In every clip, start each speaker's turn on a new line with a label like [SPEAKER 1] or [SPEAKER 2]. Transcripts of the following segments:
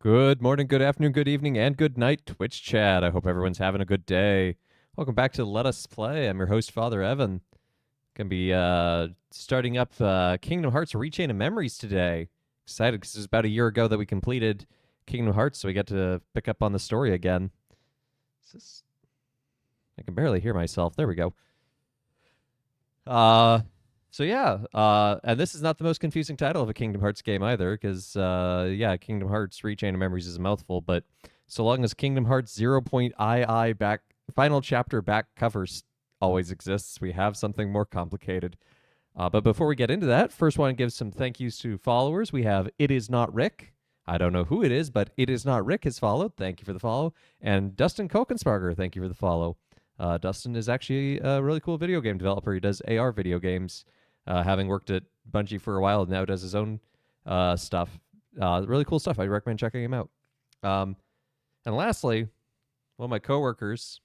[SPEAKER 1] Good morning, good afternoon, good evening, and good night, Twitch chat. I hope everyone's having a good day. Welcome back to Let Us Play. I'm your host, Father Evan. Gonna be starting up Kingdom Hearts Rechain of Memories today. Excited because it was about a year ago that we completed Kingdom Hearts, so we get to pick up on the story again. I can barely hear myself. There we go. So yeah, and this is not the most confusing title of a Kingdom Hearts game either, because yeah, Kingdom Hearts Rechain of Memories is a mouthful, but so long as Kingdom Hearts 0.II back final chapter back covers always exists, we have something more complicated. But before we get into that, first want to give some thank yous to followers. We have It Is Not Rick. I don't know who it is, but It Is Not Rick has followed. Thank you for the follow. And Dustin Kokensparger, thank you for the follow. Dustin is actually a really cool video game developer. He does AR video games, having worked at Bungie for a while, now does his own stuff. Really cool stuff. I recommend checking him out. And lastly, one of my coworkers.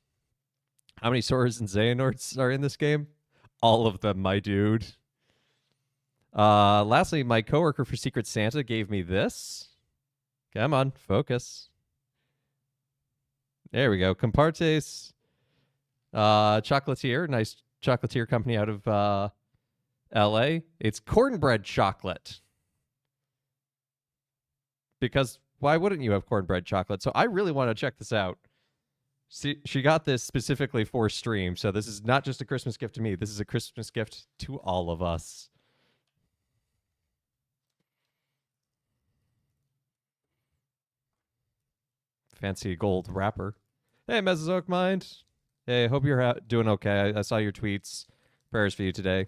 [SPEAKER 1] How many Soras and Xehanorts are in this game? All of them, my dude. Lastly, my coworker for Secret Santa gave me this. Come on, focus. There we go. Compartes Chocolatier, nice chocolatier company out of LA. It's cornbread chocolate. Because why wouldn't you have cornbread chocolate? So I really want to check this out. See, she got this specifically for stream, so this is not just a Christmas gift to me. This is a Christmas gift to all of us. Fancy gold wrapper. Hey, Mesozoic Mind. Hey, hope you're doing okay. I saw your tweets. Prayers for you today.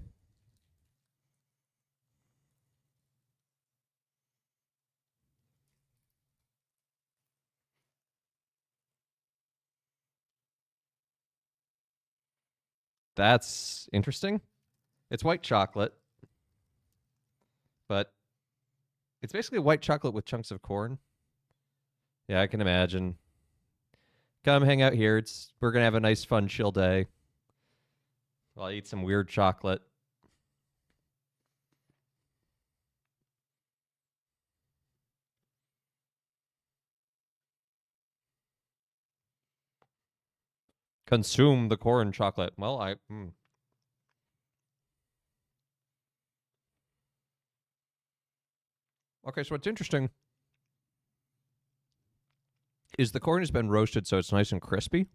[SPEAKER 1] That's interesting. It's white chocolate, but it's basically white chocolate with chunks of corn. Yeah, I can imagine. Come hang out here. We're gonna have a nice, fun, chill day. I'll eat some weird chocolate. Consume the corn chocolate. Well, Okay, so what's interesting is the corn has been roasted so it's nice and crispy.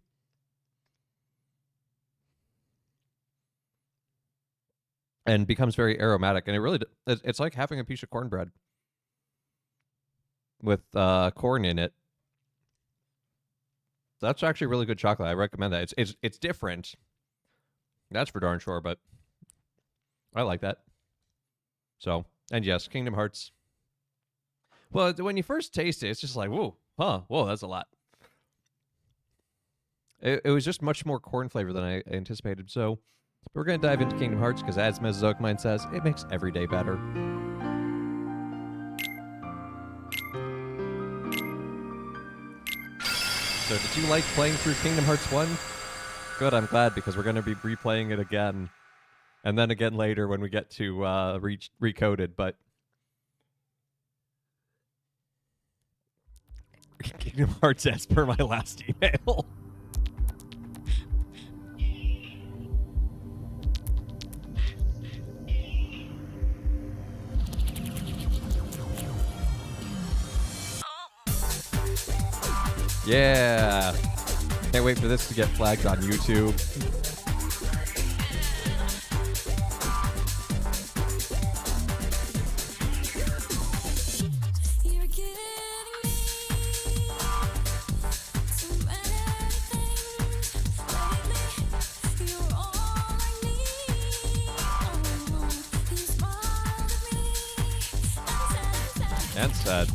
[SPEAKER 1] And becomes very aromatic. And it really, it's like having a piece of cornbread with corn in it. That's actually really good chocolate. I recommend that. It's different. That's for darn sure, but I like that. So, and yes, Kingdom Hearts. Well, when you first taste it, it's just like, whoa, that's a lot. It was just much more corn flavor than I anticipated. So we're going to dive into Kingdom Hearts because, as Mesozoic Mind says, it makes every day better. So did you like playing through Kingdom Hearts 1? Good, I'm glad, because we're going to be replaying it again. And then again later when we get to Recoded, but... Kingdom Hearts as per my last email. Yeah. Can't wait for this to get flagged on YouTube. And sad.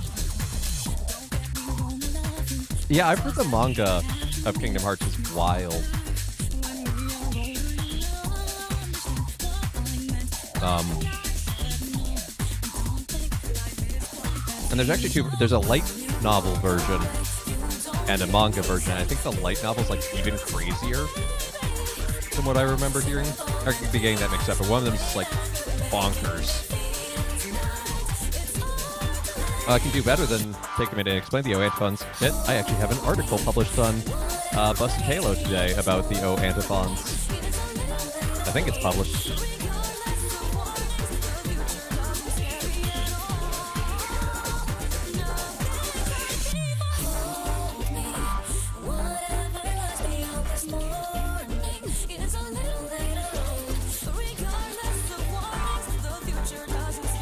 [SPEAKER 1] Yeah, I've heard the manga of Kingdom Hearts is wild. And there's actually there's a light novel version and a manga version. I think the light novel's like even crazier from what I remember hearing. I could be getting that mixed up, but one of them is like bonkers. I can do better than take a minute and explain the O antiphons. I actually have an article published on Busted Halo today about the O antiphons. I think it's published.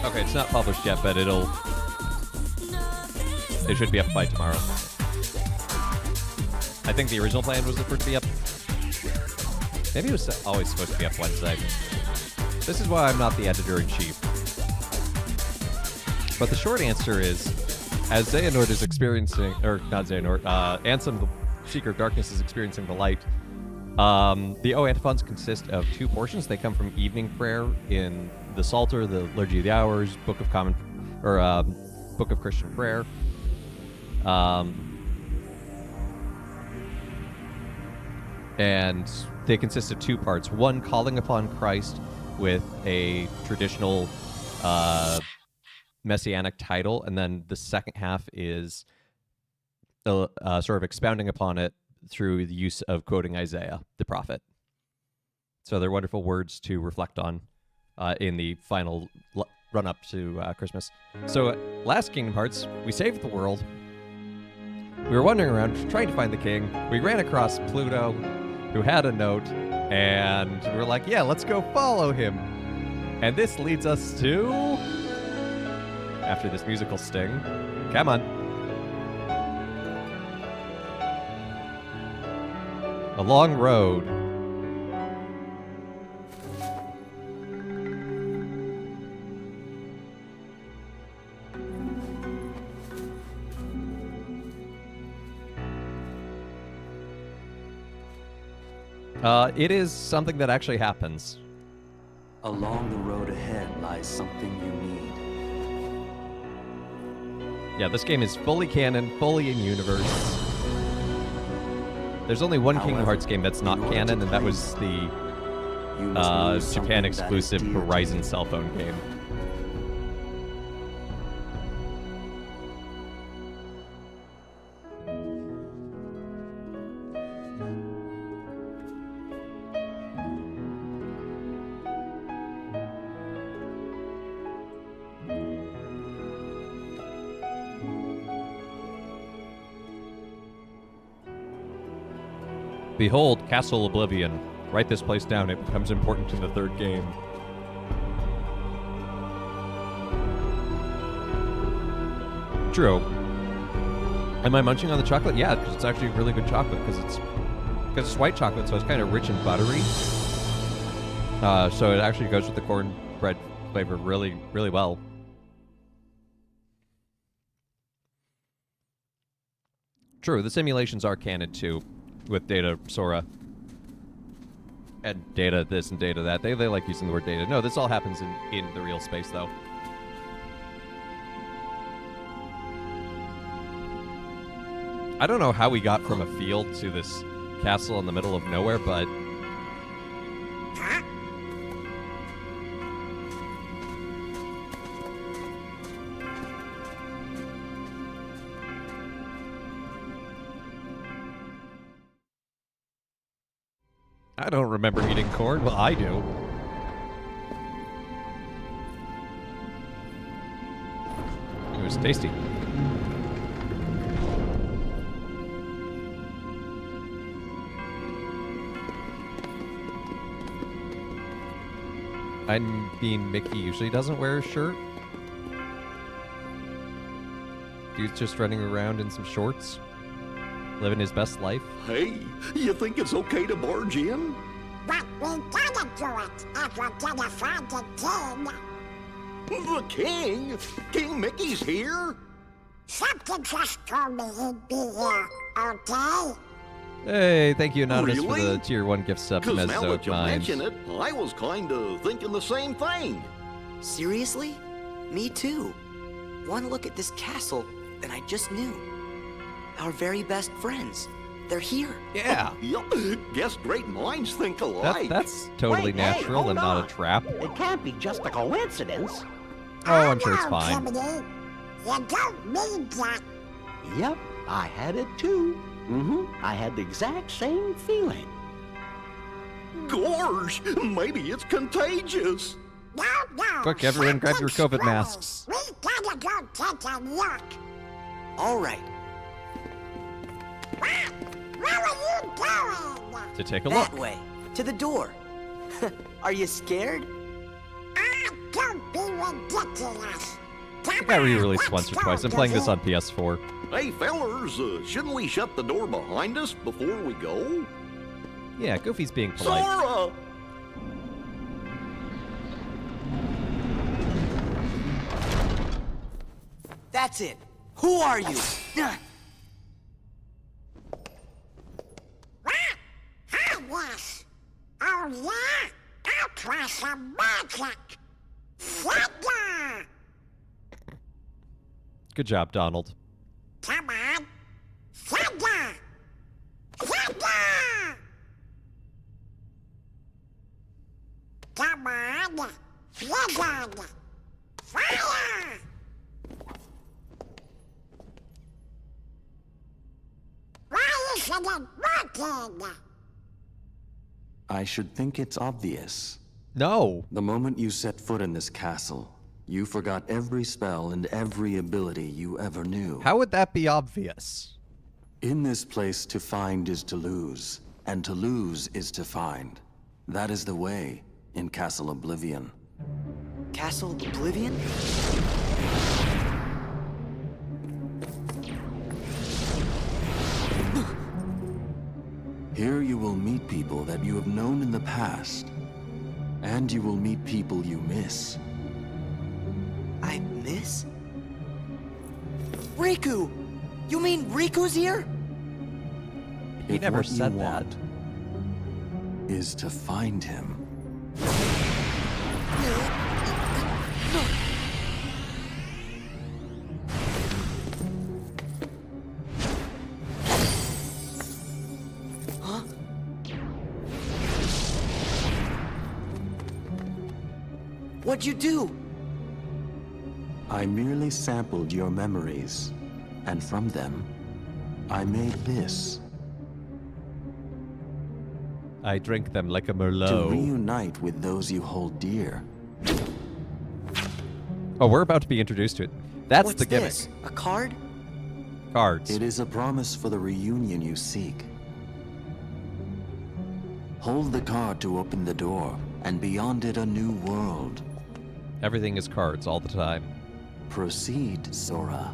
[SPEAKER 1] Okay, it's not published yet, but it should be up by tomorrow. I think the original plan was for it to be up. Maybe it was always supposed to be up Wednesday. This is why I'm not the editor-in-chief. But the short answer is, as Xehanort is experiencing, or not Xehanort, Ansem, the Seeker of Darkness, is experiencing the light. The O antiphons consist of two portions. They come from evening prayer in the Psalter, the Liturgy of the Hours, Book of Christian Prayer. And they consist of two parts. One, calling upon Christ with a traditional messianic title, and then the second half is sort of expounding upon it through the use of quoting Isaiah, the prophet. So they're wonderful words to reflect on in the final run-up to Christmas. So last Kingdom Hearts, we saved the world. We were wandering around trying to find the king. We ran across Pluto, who had a note, and we were like, yeah, let's go follow him. And this leads us to... After this musical sting, come on. A long road. It is something that actually happens.
[SPEAKER 2] Along the road ahead lies something you need.
[SPEAKER 1] Yeah, this game is fully canon, fully in universe. There's only one Kingdom Hearts game that's not canon, and that was the Japan exclusive Horizon cell phone game. Behold, Castle Oblivion. Write this place down. It becomes important in the third game. True. Am I munching on the chocolate? Yeah, because it's actually really good chocolate because it's white chocolate, so it's kind of rich and buttery. So it actually goes with the cornbread flavor really, really well. True, the simulations are canon too, with Data Sora. And data this and data that. They like using the word data. No, this all happens in the real space, though. I don't know how we got from a field to this castle in the middle of nowhere, but... I don't remember eating corn. Well, I do. It was tasty. I mean, Mickey usually doesn't wear a shirt. Dude's just running around in some shorts, living his best life.
[SPEAKER 3] Hey, you think it's okay to barge in?
[SPEAKER 4] But we gotta do it if we're gonna find the king.
[SPEAKER 3] The king? King Mickey's here?
[SPEAKER 4] Something just told me he'd be here, okay?
[SPEAKER 1] Hey, thank you, Anonymous,
[SPEAKER 3] Really?
[SPEAKER 1] for the tier 1 gift sub to
[SPEAKER 3] 'Cause now
[SPEAKER 1] Mezzo
[SPEAKER 3] that you
[SPEAKER 1] Minds.
[SPEAKER 3] mention it, I was kind of thinking the same thing.
[SPEAKER 5] Seriously? Me too. One look at this castle, and I just knew. Our very best friends. They're here.
[SPEAKER 1] Yeah,
[SPEAKER 3] Yup, guess great minds think alike.
[SPEAKER 1] that's totally
[SPEAKER 6] Wait, hey,
[SPEAKER 1] natural and
[SPEAKER 6] hold
[SPEAKER 1] not a
[SPEAKER 6] on.
[SPEAKER 1] trap.
[SPEAKER 6] It can't be just a coincidence.
[SPEAKER 1] Oh, I'm sure it's
[SPEAKER 4] Hello,
[SPEAKER 1] fine.
[SPEAKER 4] Jiminy. You don't need that.
[SPEAKER 6] Yep, I had it too. I had the exact same feeling.
[SPEAKER 3] Gosh, maybe it's contagious.
[SPEAKER 4] No.
[SPEAKER 1] Quick, everyone, grab your
[SPEAKER 4] something's
[SPEAKER 1] COVID
[SPEAKER 4] wrong.
[SPEAKER 1] masks.
[SPEAKER 4] We gotta go take a look.
[SPEAKER 5] All right,
[SPEAKER 4] What are you doing?
[SPEAKER 1] To take a
[SPEAKER 5] that
[SPEAKER 1] look.
[SPEAKER 5] way, to the door. Are you scared?
[SPEAKER 4] Don't be ridiculous.
[SPEAKER 1] It got re-released once or twice. I'm playing this on PS4.
[SPEAKER 3] Hey, fellers, shouldn't we shut the door behind us before we go?
[SPEAKER 1] Yeah, Goofy's being polite.
[SPEAKER 3] Sora!
[SPEAKER 5] That's it. Who are you?
[SPEAKER 4] Hi, yes. Oh, yeah? I'll try some magic. Sega!
[SPEAKER 1] Good job, Donald.
[SPEAKER 4] Come on. Sega! Sega! Come on. Sega! Fire! Why isn't it working?
[SPEAKER 2] I should think it's obvious.
[SPEAKER 1] No.
[SPEAKER 2] The moment you set foot in this castle, you forgot every spell and every ability you ever knew.
[SPEAKER 1] How would that be obvious?
[SPEAKER 2] In this place, to find is to lose, and to lose is to find. That is the way in Castle Oblivion.
[SPEAKER 5] Castle Oblivion?
[SPEAKER 2] Here you will meet people that you have known in the past, and you will meet people you miss.
[SPEAKER 5] I miss? Riku! You mean Riku's here?
[SPEAKER 1] He
[SPEAKER 2] If
[SPEAKER 1] never
[SPEAKER 2] what you
[SPEAKER 1] said that.
[SPEAKER 2] want is to find him.
[SPEAKER 5] Huh? What'd you do?
[SPEAKER 2] I merely sampled your memories, and from them, I made this.
[SPEAKER 1] I drink them like a
[SPEAKER 2] To
[SPEAKER 1] Merlot.
[SPEAKER 2] reunite with those you hold dear.
[SPEAKER 1] Oh, we're about to be introduced to it. That's
[SPEAKER 5] What's
[SPEAKER 1] the gimmick.
[SPEAKER 5] this? A card?
[SPEAKER 1] Cards.
[SPEAKER 2] It is a promise for the reunion you seek. Hold the card to open the door, and beyond it a new world.
[SPEAKER 1] Everything is cards all the time.
[SPEAKER 2] Proceed, Sora.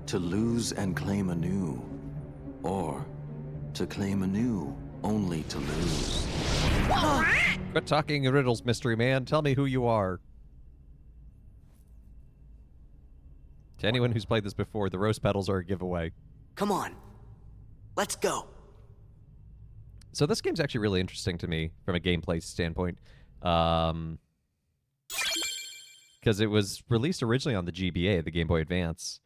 [SPEAKER 2] To lose and claim anew, or to claim anew only to lose.
[SPEAKER 1] Quit talking in riddles, mystery man. Tell me who you are. To anyone who's played this before, the rose petals are a giveaway.
[SPEAKER 5] Come on. Let's go.
[SPEAKER 1] So this game's actually really interesting to me from a gameplay standpoint. Because it was released originally on the GBA, the Game Boy Advance.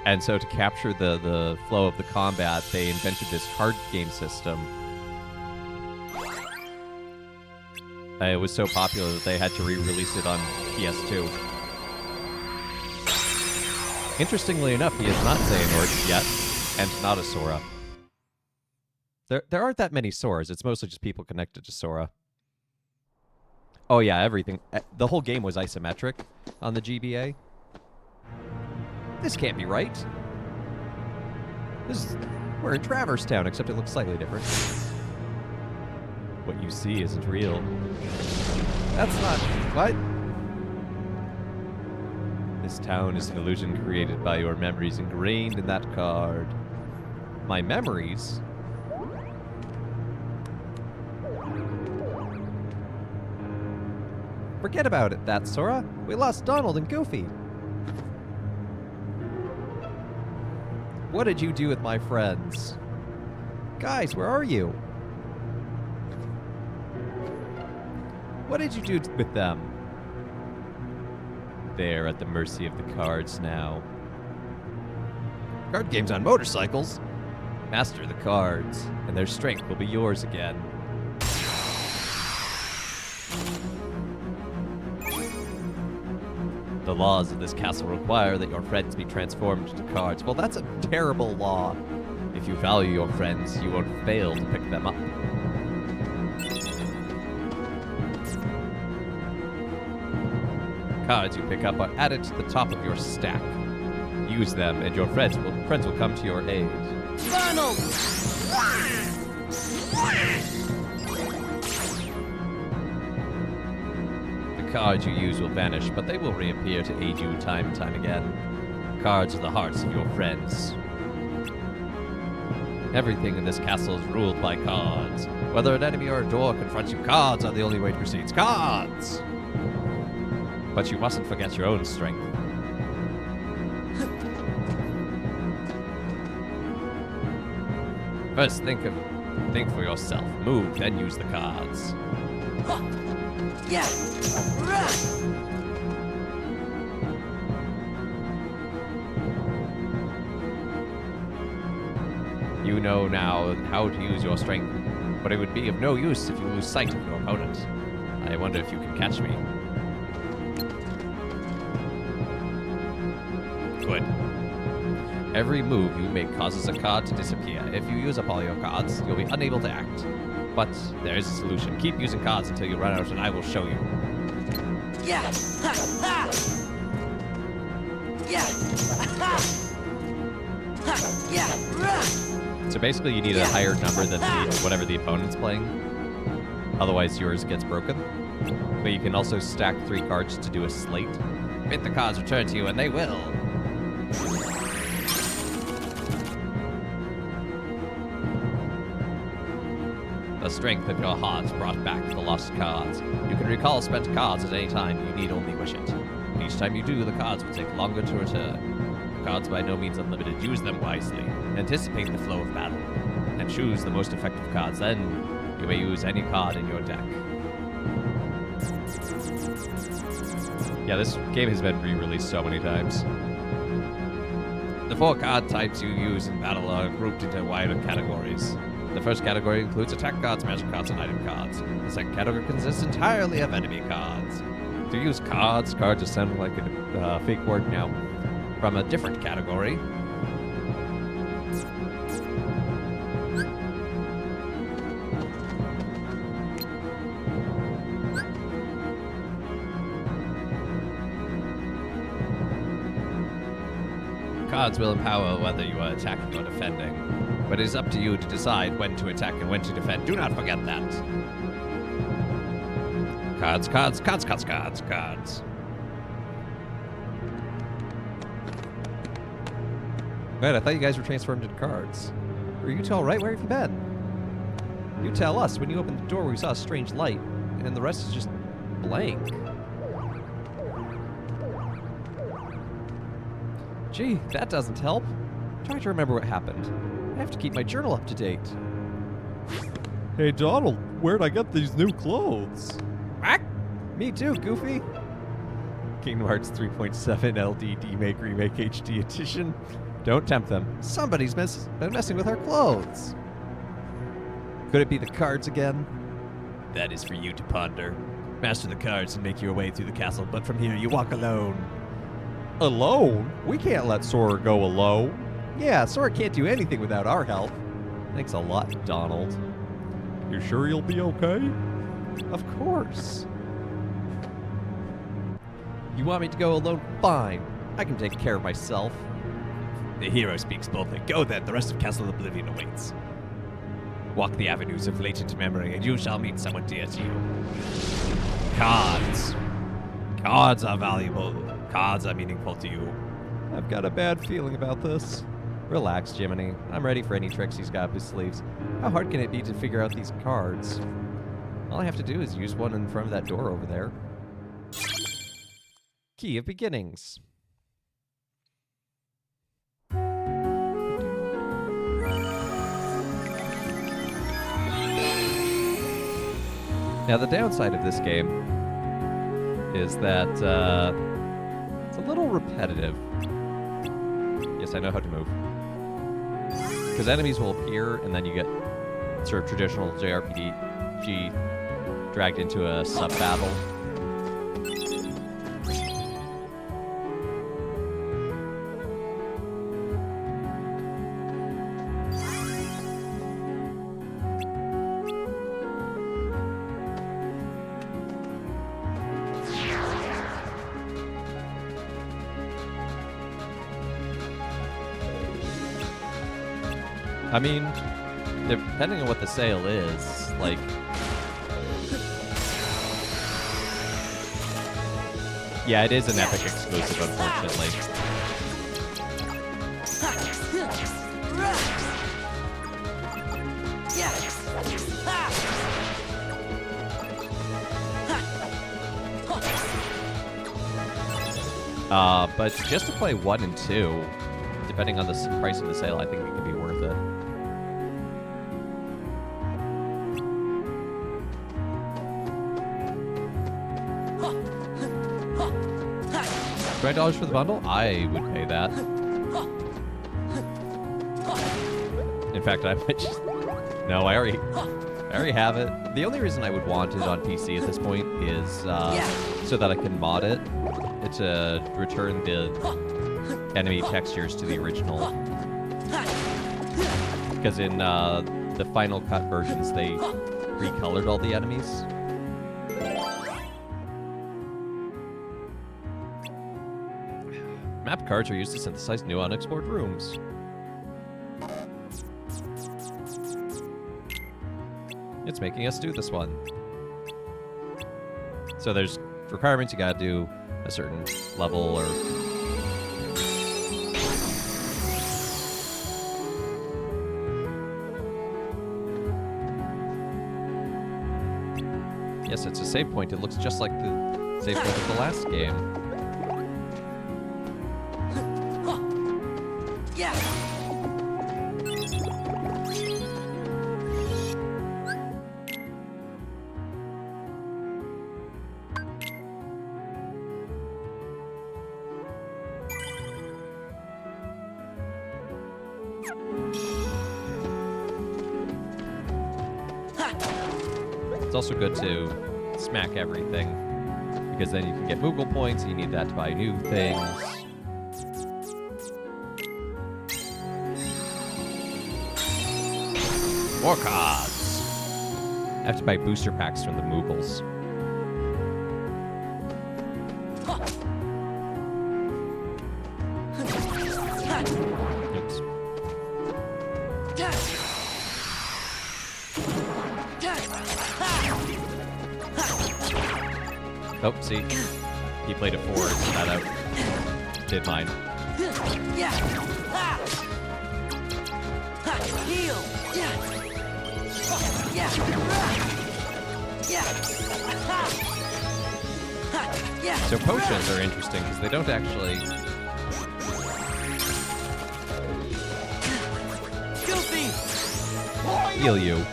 [SPEAKER 1] And so to capture the flow of the combat, they invented this card game system. It was so popular that they had to re-release it on PS2. Interestingly enough, he is not Xehanort yet, and not a Sora. There aren't that many Soras. It's mostly just people connected to Sora. Oh yeah, everything. The whole game was isometric on the GBA. This can't be right. We're in Traverse Town, except it looks slightly different. What you see isn't real. That's not... What? This town is an illusion created by your memories ingrained in that card. My memories? Forget about it, that Sora. We lost Donald and Goofy. What did you do with my friends? Guys, where are you? What did you do with them? They're at the mercy of the cards now. Card games on motorcycles? Master the cards, and their strength will be yours again. The laws of this castle require that your friends be transformed into cards. Well, that's a terrible law. If you value your friends, you won't fail to pick them up. Cards you pick up are added to the top of your stack. Use them, and your friends will come to your aid.
[SPEAKER 5] Donald!
[SPEAKER 1] The cards you use will vanish, but they will reappear to aid you time and time again. Cards are the hearts of your friends. Everything in this castle is ruled by cards. Whether an enemy or a door confronts you, cards are the only way to proceed. Cards! But you mustn't forget your own strength. First, think for yourself. Move, then use the cards.
[SPEAKER 5] Yeah! Rah!
[SPEAKER 1] You know now how to use your strength, but it would be of no use if you lose sight of your opponent. I wonder if you can catch me. Good. Every move you make causes a card to disappear. If you use up all your cards, you'll be unable to act. But there is a solution. Keep using cards until you run out, and I will show you.
[SPEAKER 5] Yeah! Ha! Ha! Yeah! Ha! Ha! Yeah! Rah!
[SPEAKER 1] So basically, you need a higher number than whatever the opponent's playing. Otherwise, yours gets broken. But you can also stack 3 cards to do a slate. Bid the cards return to you, and they will. The strength of your hearts brought back the lost cards. You can recall spent cards at any time. You need only wish it. Each time you do, the cards will take longer to return. The cards by no means unlimited. Use them wisely. Anticipate the flow of battle. And choose the most effective cards. Then you may use any card in your deck. Yeah, this game has been re-released so many times. The 4 card types you use in battle are grouped into wider categories. The first category includes attack cards, magic cards, and item cards. The second category consists entirely of enemy cards. To use cards just sound like a fake word now. From a different category, cards will empower whether you are attacking or defending, but it is up to you to decide when to attack and when to defend. Do not forget that. Cards, cards, cards, cards, cards, cards. Wait, I thought you guys were transformed into cards. Are you two all right? Where have you been? You tell us. When you opened the door, we saw a strange light, and the rest is just blank. Gee, that doesn't help. Try to remember what happened. I have to keep my journal up to date.
[SPEAKER 7] Hey, Donald, where'd I get these new clothes?
[SPEAKER 1] What? Me too, Goofy. Kingdom Hearts 3.7 LD Remake HD Edition. Don't tempt them. Somebody's been messing with our clothes. Could it be the cards again? That is for you to ponder. Master the cards and make your way through the castle, but from here you walk alone.
[SPEAKER 7] Alone? We can't let Sora go alone.
[SPEAKER 1] Yeah, Sora can't do anything without our help. Thanks a lot, Donald.
[SPEAKER 7] You sure you'll be okay?
[SPEAKER 1] Of course. You want me to go alone? Fine. I can take care of myself. The hero speaks boldly. Go then, the rest of Castle Oblivion awaits. Walk the avenues of latent memory, and you shall meet someone dear to you. Cards. Cards are valuable. Cards are meaningful to you. I've got a bad feeling about this. Relax, Jiminy. I'm ready for any tricks he's got up his sleeves. How hard can it be to figure out these cards? All I have to do is use one in front of that door over there. Key of Beginnings. Now, the downside of this game is that it's a little repetitive. Yes, I know how to move. Because enemies will appear, and then you get sort of traditional JRPG dragged into a sub-battle. I mean, depending on what the sale is, like... Yeah, it is an Epic exclusive, unfortunately. But just to play 1 and 2, depending on the price of the sale, I think it could be worth it. $20 for the bundle? I would pay that. In fact, I might just... No, I already have it. The only reason I would want it on PC at this point is so that I can mod it. To return the enemy textures to the original. Because in the Final Cut versions, they recolored all the enemies. Map cards are used to synthesize new unexplored rooms. It's making us do this one. So there's requirements you gotta do a certain level or... Yes, it's a save point. It looks just like the save point of the last game. It's also good to smack everything, because then you can get Moogle points, and you need that to buy new things. More cards! I have to buy booster packs from the Moogles. Oops. Oh, see? He played a 4 instead of did mine. So potions are interesting because they don't actually... heal you.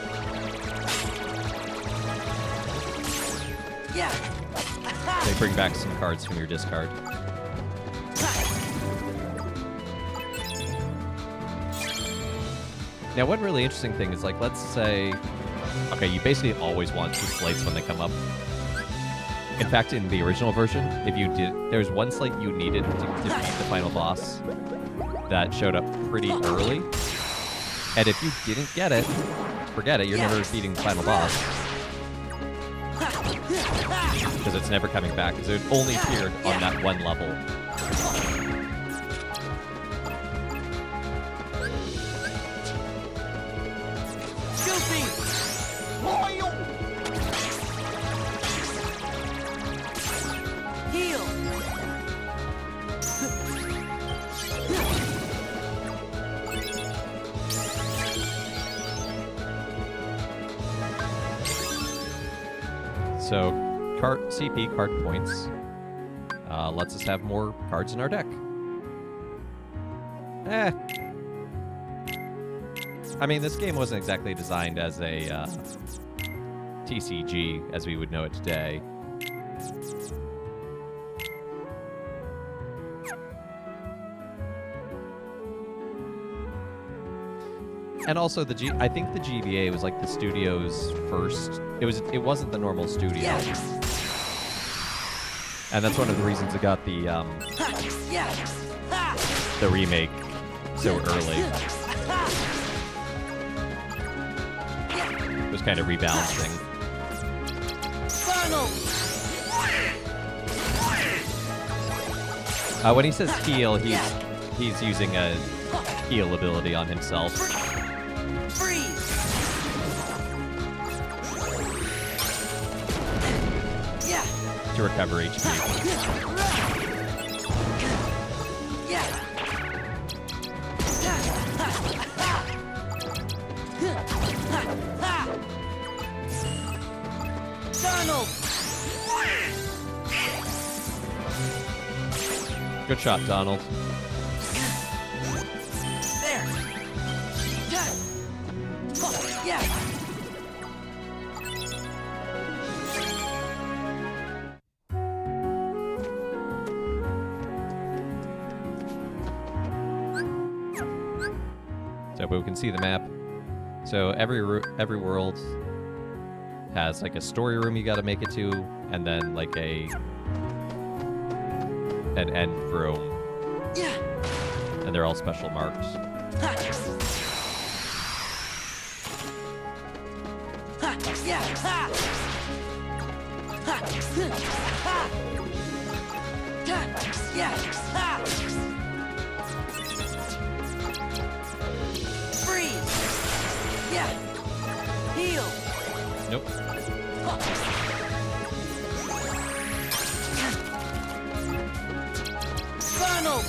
[SPEAKER 1] They bring back some cards from your discard. Now, one really interesting thing is, like, let's say... Okay, you basically always want 2 slates when they come up. In fact, in the original version, if you did... There was 1 slate you needed to defeat the final boss that showed up pretty early. And if you didn't get it, forget it, you're never defeating the final boss. Because it's never coming back, because it only appeared on that 1 level. So, CP card points lets us have more cards in our deck. I mean, this game wasn't exactly designed as a TCG as we would know it today. And also I think the GBA was like the studio's first. It wasn't the normal studio. And that's one of the reasons it got the remake so early. It was kind of rebalancing. When he says heal, he's using a heal ability on himself.
[SPEAKER 5] Freeze! Yeah!
[SPEAKER 1] To recover HP.
[SPEAKER 5] Yeah! Donald!
[SPEAKER 1] Good shot, Donald.
[SPEAKER 5] There! Yeah!
[SPEAKER 1] So, but we can see the map. So every world has like a story room you got to make it to, and then like an end room,
[SPEAKER 5] Yeah!
[SPEAKER 1] and they're all special marked.
[SPEAKER 5] Yeah! Freeze! Yeah! Heal!
[SPEAKER 1] Nope.
[SPEAKER 5] Funnel!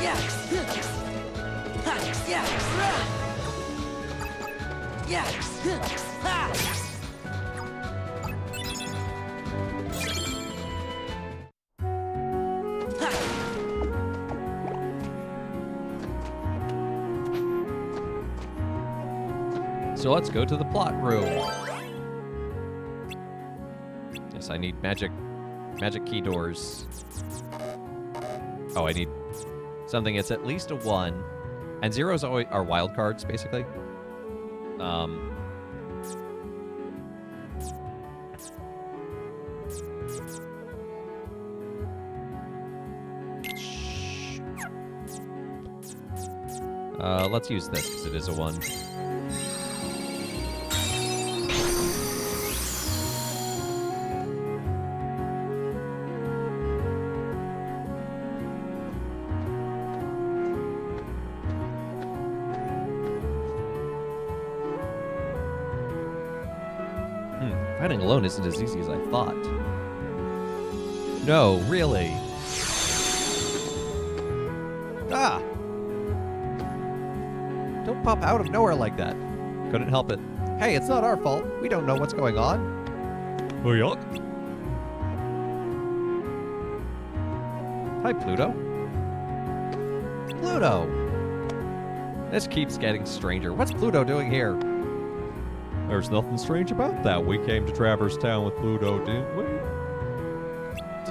[SPEAKER 5] Yeah! Yeah! Yeah!
[SPEAKER 1] So let's go to the plot room. Yes, I need magic key doors. Oh, I need something that's at least a 1. And 0s are wild cards, basically. Let's use this, because it is a 1. Fighting alone isn't as easy as I thought. No, really. Ah! Don't pop out of nowhere like that. Couldn't help it. Hey, it's not our fault. We don't know what's going on.
[SPEAKER 7] Oh, yuck.
[SPEAKER 1] Hi, Pluto. Pluto! This keeps getting stranger. What's Pluto doing here?
[SPEAKER 7] There's nothing strange about that. We came to Traverse Town with Pluto, didn't we?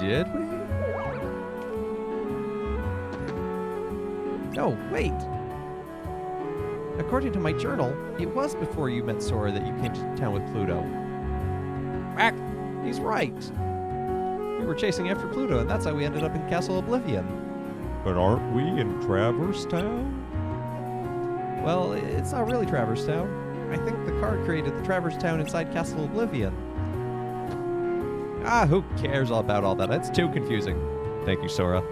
[SPEAKER 1] Did we? No, wait. According to my journal, it was before you met Sora that you came to town with Pluto. Quack! He's right. We were chasing after Pluto, and that's how we ended up in Castle Oblivion.
[SPEAKER 7] But aren't we in Traverse Town?
[SPEAKER 1] Well, it's not really Traverse Town. I think the card created the Traverse Town inside Castle Oblivion. Ah, who cares about all that? It's too confusing. Thank you, Sora.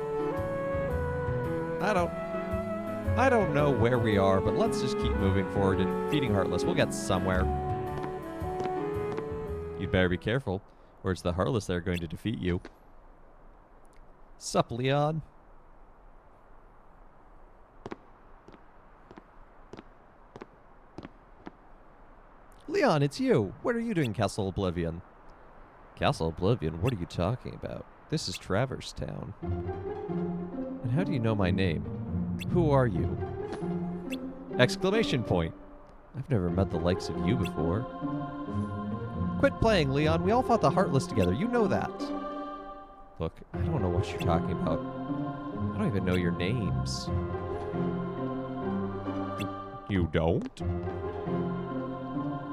[SPEAKER 1] I don't know where we are, but let's just keep moving forward and defeating Heartless. We'll get somewhere. You'd better be careful, or it's the Heartless that are going to defeat you. Sup, Leon? Leon, it's you. What are you doing in Castle Oblivion? Castle Oblivion? What are you talking about? This is Traverse Town. And how do you know my name? Who are you? Exclamation point. I've never met the likes of you before. Quit playing, Leon. We all fought the Heartless together. You know that. Look, I don't know what you're talking about. I don't even know your names.
[SPEAKER 7] You don't?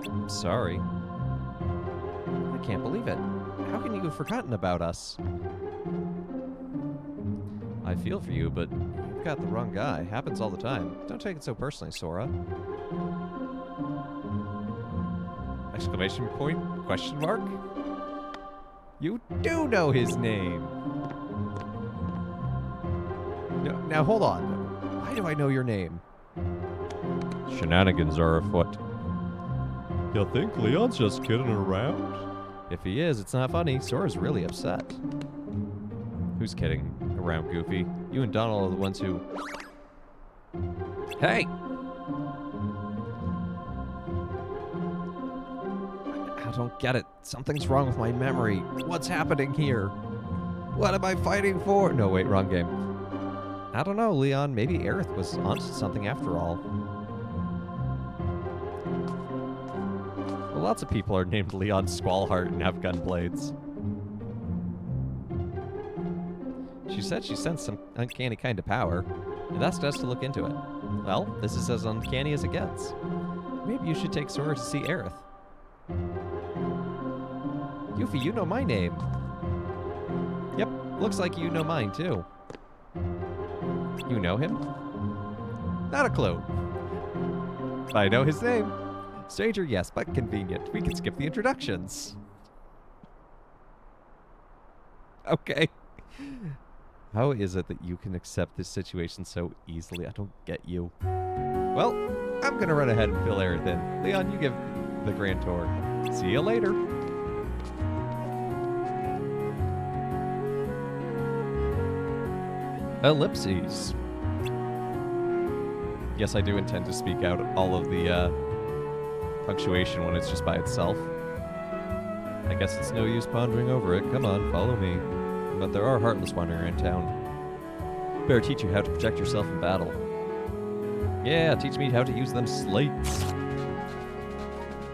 [SPEAKER 1] I'm sorry. I can't believe it. How can you have forgotten about us? I feel for you, but you've got the wrong guy. Happens all the time. Don't take it so personally, Sora. Exclamation point? Question mark? You do know his name! No, now hold on. Why do I know your name?
[SPEAKER 7] Shenanigans are afoot. You think Leon's just kidding around?
[SPEAKER 1] If he is, it's not funny. Sora's really upset. Who's kidding around, Goofy? You and Donald are the ones who... Hey! I don't get it. Something's wrong with my memory. What's happening here? What am I fighting for? No, wait, wrong game. I don't know, Leon. Maybe Aerith was onto something after all. Well, lots of people are named Leon Squallheart and have gun blades. She said she sensed some uncanny kind of power, and asked us to look into it. Well, this is as uncanny as it gets. Maybe you should take Sora to see Aerith. Yuffie, you know my name. Yep, looks like you know mine too. You know him? Not a clue. I know his name. Stranger, yes, but convenient. We can skip the introductions. Okay. How is it that you can accept this situation so easily? I don't get you. Well, I'm gonna run ahead and fill Aerith in. Leon, you give the grand tour. See you later. Ellipses. Yes, I do intend to speak out all of the punctuation when it's just by itself. I guess it's no use pondering over it. Come on, follow me. But there are Heartless wandering around town. Better teach you how to protect yourself in battle. Yeah, teach me how to use them slates.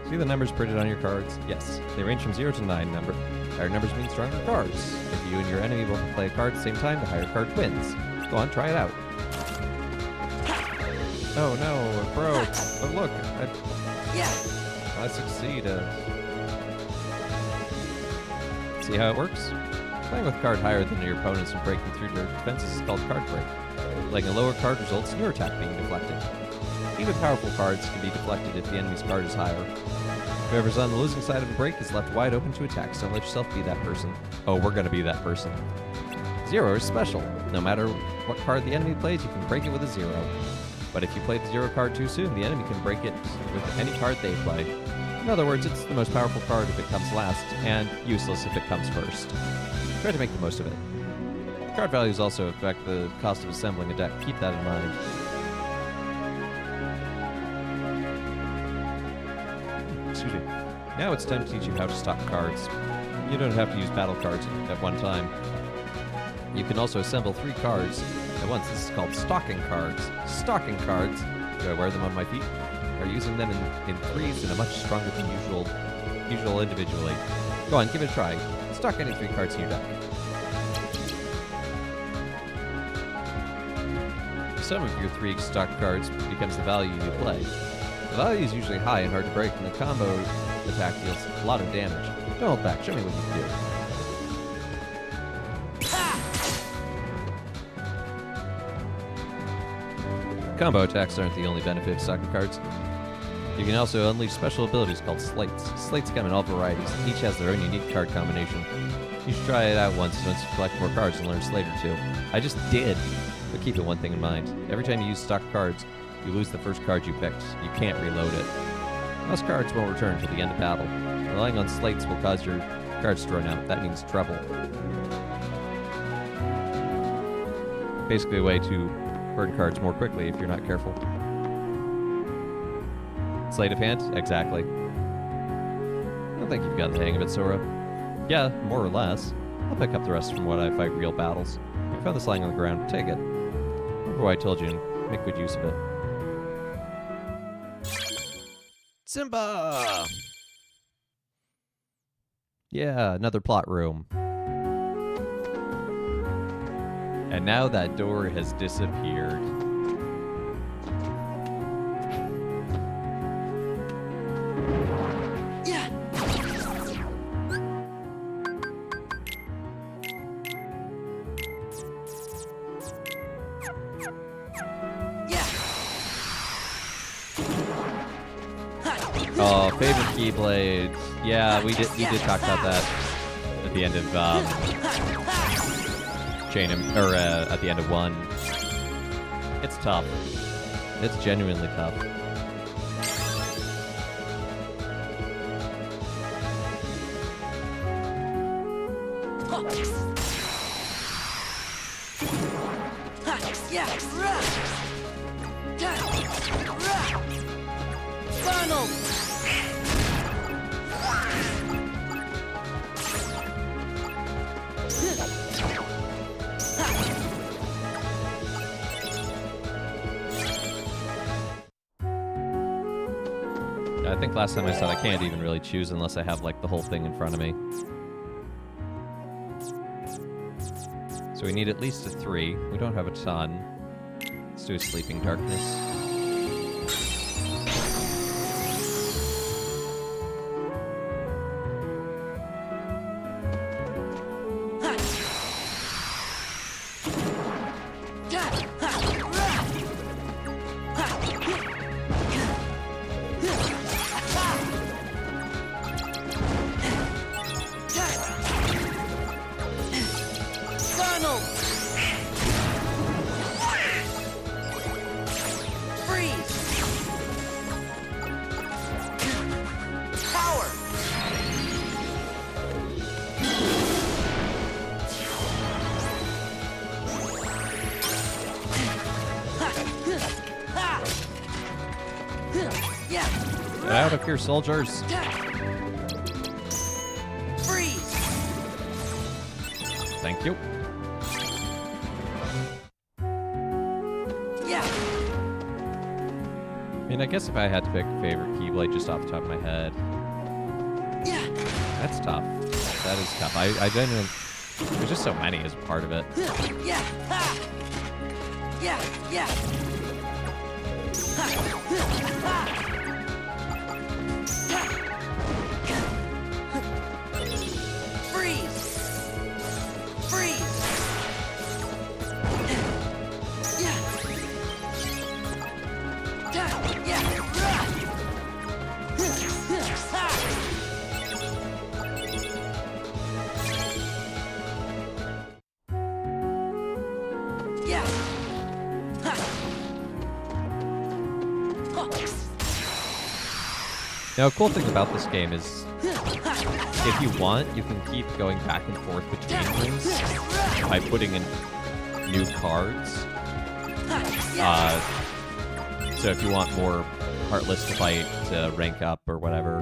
[SPEAKER 1] See the numbers printed on your cards? Yes, they range from 0 to 9 number. Higher numbers mean stronger cards. If you and your enemy both play a card at the same time, the higher card wins. Go on, try it out. Oh no, it broke. But look, I succeeded. See how it works? Playing with a card higher than your opponents and breaking through their defenses is called card break. Playing a lower card results in your attack being deflected. Even powerful cards can be deflected if the enemy's card is higher. Whoever's on the losing side of a break is left wide open to attack, so don't let yourself be that person. Oh, we're gonna be that person. 0 is special. No matter what card the enemy plays, you can break it with a 0. But if you play the 0 card too soon, the enemy can break it with any card they play. In other words, it's the most powerful card if it comes last, and useless if it comes first. Try to make the most of it. Card values also affect the cost of assembling a deck. Keep that in mind. Excuse me. Now it's time to teach you how to stock cards. You don't have to use battle cards at one time. You can also assemble 3 cards at once. This is called stocking cards. Stocking cards, do I wear them on my feet? Are using them in threes and are much stronger than usual individually. Go on, give it a try. Stock any 3 cards in your deck. The sum of your 3 stock cards becomes the value you play. The value is usually high and hard to break, and the combo attack deals a lot of damage. Don't hold back. Show me what you can do. Combo attacks aren't the only benefit of stocking cards. You can also unleash special abilities called slates. Slates come in all varieties. Each has their own unique card combination. You should try it out once you collect more cards and learn Slate or 2. I just did. But keep one thing in mind. Every time you use stock cards, you lose the first card you picked. You can't reload it. Most cards won't return until the end of battle. Relying on slates will cause your cards to run out. That means trouble. Basically a way to burn cards more quickly if you're not careful. Sleight of hand? Exactly. I don't think you've got the hang of it, Sora. Yeah, more or less. I'll pick up the rest from what I fight real battles. If you found this lying on the ground, take it. Remember what I told you and make good use of it. Simba! Yeah, another plot room. And now that door has disappeared.
[SPEAKER 5] Yeah.
[SPEAKER 1] Oh, favorite Keyblade. Yeah, we did talk about that at the end of at the end of 1. It's tough. It's genuinely tough.
[SPEAKER 5] Funnel!
[SPEAKER 1] I think last time I said I can't even really choose unless I have like the whole thing in front of me. So we need at least a 3. We don't have a ton. Let's do a Sleeping Darkness.
[SPEAKER 5] Funnel! Freeze! Power! Yeah!
[SPEAKER 1] Get out of here, soldiers!
[SPEAKER 5] Freeze!
[SPEAKER 1] Thank you.
[SPEAKER 5] Yeah!
[SPEAKER 1] I mean, I guess if I had to pick a favorite Keyblade just off the top of my head,
[SPEAKER 5] Yeah!
[SPEAKER 1] that's tough. That is tough. I genuinely... There's just so many as a part of it.
[SPEAKER 5] Yeah! Ha! Yeah! Yeah! Ha! Ha! Freeze! Freeze! Yeah! Yeah! Yeah!
[SPEAKER 1] Now, a cool thing about this game is, if you want, you can keep going back and forth between rooms by putting in new cards. So if you want more Heartless to fight to rank up or whatever.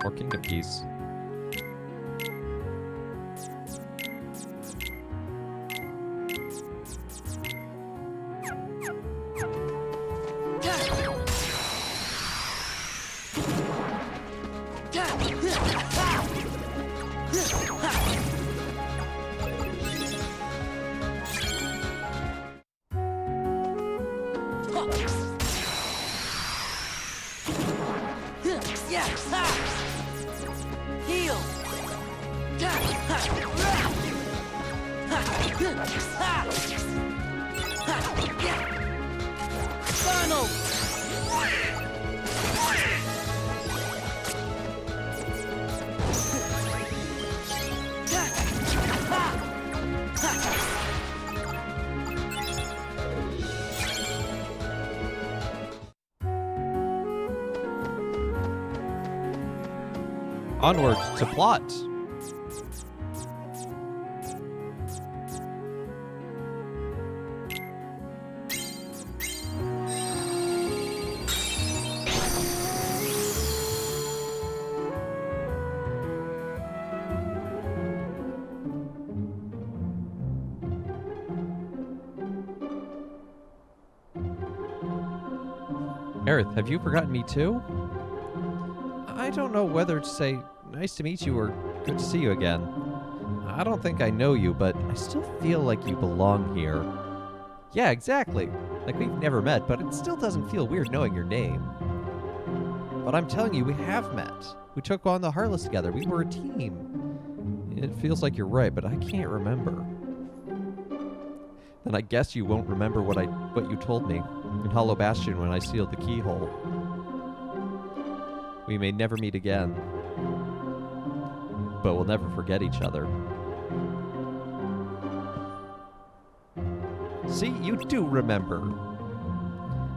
[SPEAKER 1] More Kingdom Keys.
[SPEAKER 5] Heal! Funnel!
[SPEAKER 1] Onward to plot. Aerith, have you forgotten me too? I don't know whether to say nice to meet you or good to see you again. I don't think I know you, but I still feel like you belong here. Yeah, exactly. Like we've never met, but it still doesn't feel weird knowing your name. But I'm telling you, we have met. We took on the Heartless together. We were a team. It feels like you're right, but I can't remember. Then I guess you won't remember what you told me in Hollow Bastion when I sealed the keyhole. We may never meet again. but we'll never forget each other. See, you do remember.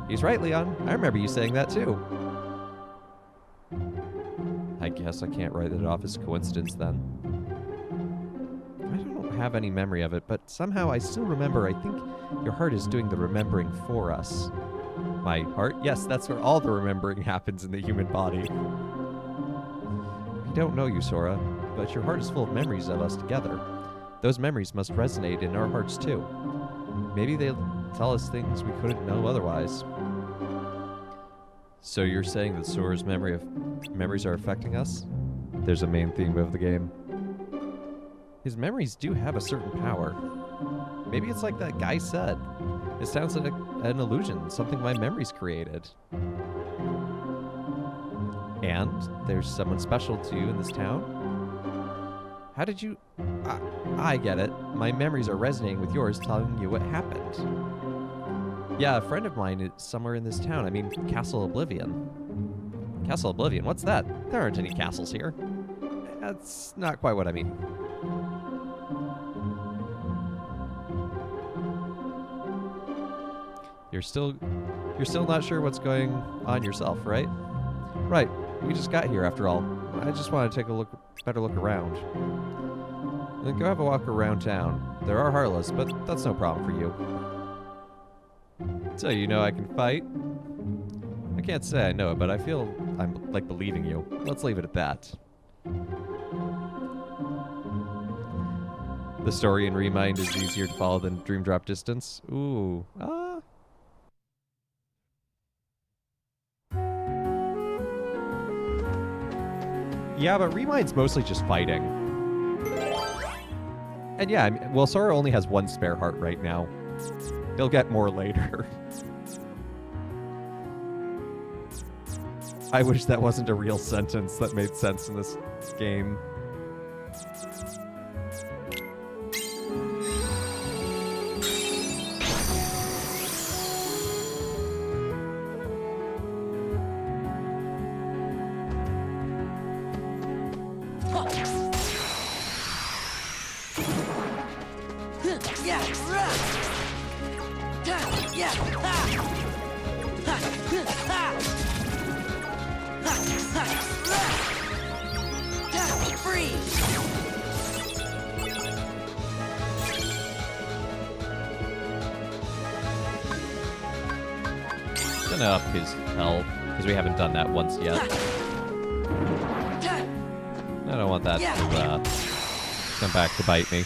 [SPEAKER 1] He's right, Leon. I remember you saying that too. I guess I can't write it off as coincidence then. I don't have any memory of it, but somehow I still remember. I think your heart is doing the remembering for us. My heart? Yes, that's where all the remembering happens in the human body. We don't know you, Sora, but your heart is full of memories of us together. Those memories must resonate in our hearts too. Maybe they'll tell us things we couldn't know otherwise. So you're saying that Sora's memories are affecting us? There's a main theme of the game. His memories do have a certain power. Maybe it's like that guy said. It sounds like an illusion, something my memories created. And there's someone special to you in this town? How did you... I get it. My memories are resonating with yours, telling you what happened. Yeah, a friend of mine is somewhere in this town. I mean, Castle Oblivion. Castle Oblivion? What's that? There aren't any castles here. That's not quite what I mean. You're still not sure what's going on yourself, right? Right. We just got here after all. I just want to take a better look around. Then go have a walk around town. There are Heartless, but that's no problem for you. So you know I can fight? I can't say I know it, but I feel I'm like believing you. Let's leave it at that. The story in Remind is easier to follow than Dream Drop Distance. Ooh. Yeah, but Remind's mostly just fighting. And yeah, I mean, well, Sora only has one spare heart right now. He'll get more later. I wish that wasn't a real sentence that made sense in this game. Gonna up his health, because we haven't done that once yet. I don't want that to come back to bite me.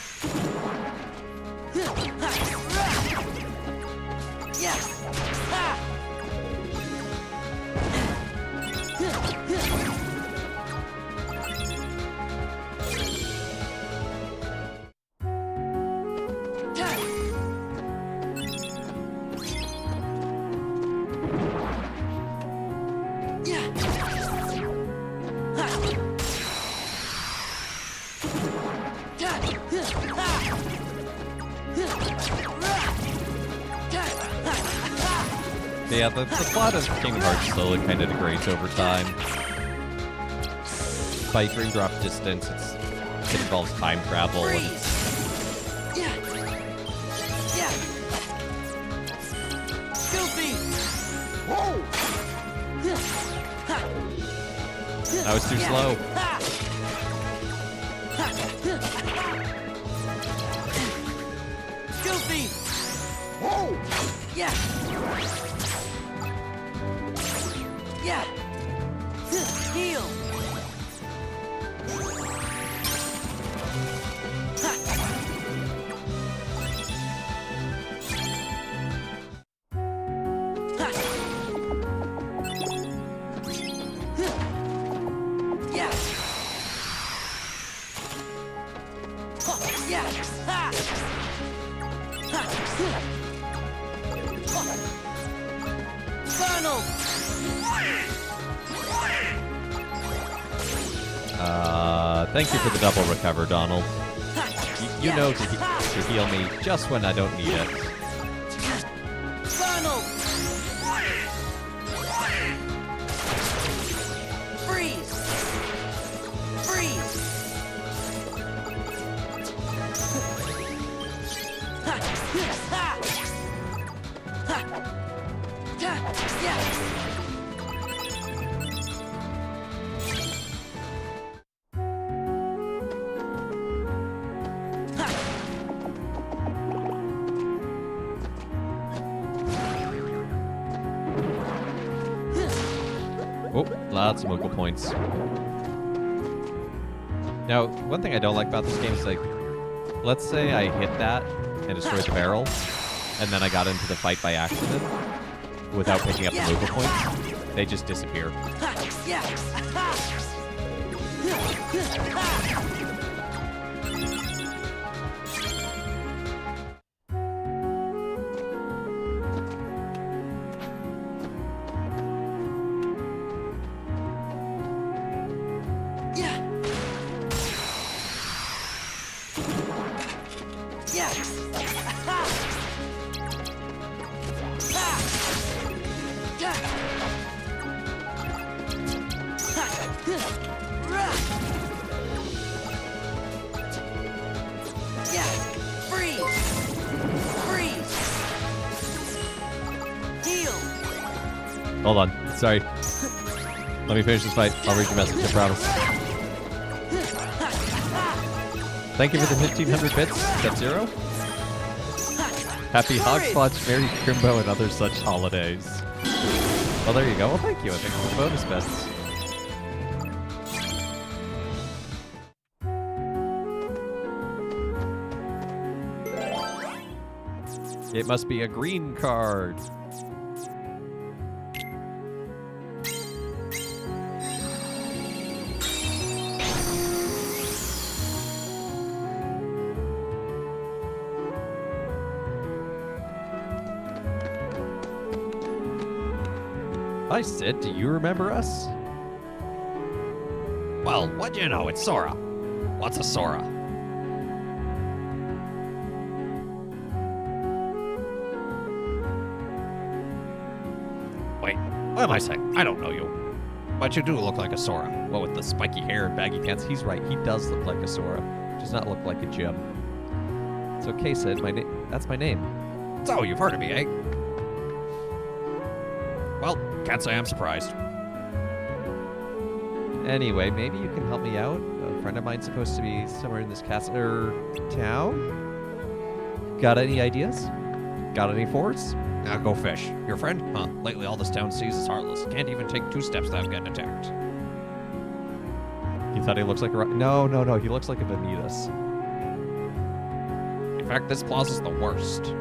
[SPEAKER 1] Yeah, the plot of Kingdom Hearts slowly kind of degrades over time. By Dream Drop Distance, it involves time travel. And I was too slow.
[SPEAKER 5] Goofy! Whoa! Yeah! Yeah! Heal!
[SPEAKER 1] Thank you for the double recover, Donald. You know to heal me just when I don't need it. Oh, lots of Moogle points. Now, one thing I don't like about this game is, like, let's say I hit that and destroyed the barrel, and then I got into the fight by accident without picking up the Moogle points. They just disappear. Hold on. Sorry. Let me finish this fight. I'll read your message, I promise. Thank you for the 1,500 bits. Step 0. Happy Hodgepodge, Merry Crimbo, and other such holidays. Well, there you go. Well, thank you. Thanks for the bonus bets. It must be a green card. Hi, Sid. Do you remember us?
[SPEAKER 7] Well, what do you know? It's Sora. What's a Sora? Wait, what am I saying? I don't know you. But you do look like a Sora.
[SPEAKER 1] Well, with the spiky hair and baggy pants, he's right. He does look like a Sora. Does not look like a Jim. It's okay, Sid. That's my name.
[SPEAKER 7] So, you've heard of me, eh? Well, can't say I'm surprised.
[SPEAKER 1] Anyway, maybe you can help me out. A friend of mine's supposed to be somewhere in this castle town. Got any ideas? Got any forts?
[SPEAKER 7] Now go fish. Your friend? Huh. Lately all this town sees is heartless. Can't even take 2 steps without getting attacked.
[SPEAKER 1] You thought he looks like a... No. He looks like a Vanitas.
[SPEAKER 7] In fact, this plaza's the worst.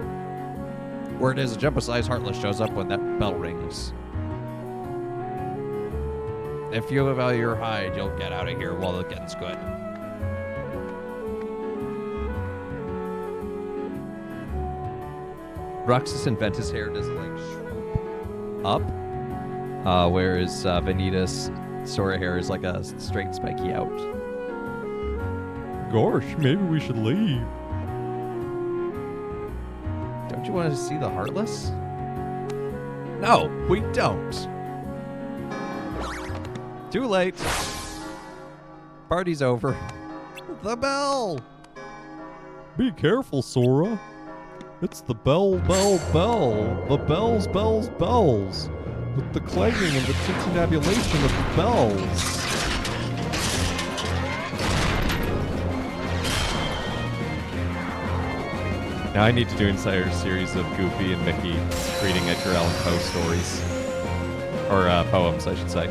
[SPEAKER 7] Word is a jumbo-sized heartless shows up when that bell rings. If you value your hide, you'll get out of here while the getting's good.
[SPEAKER 1] Roxas and Ventus' hair does like swoop up, whereas Vanitas' Sora hair is like a straight spiky out.
[SPEAKER 7] Gosh, maybe we should leave.
[SPEAKER 1] Don't you want to see the Heartless? No, we don't. Too late. Party's over. The bell!
[SPEAKER 7] Be careful, Sora. It's the bell, bell, bell. The bells, bells, bells. With the clanging and the tintinnabulation of the bells.
[SPEAKER 1] Now I need to do an entire series of Goofy and Mickey reading Edgar Allan Poe stories. Or poems, I should say.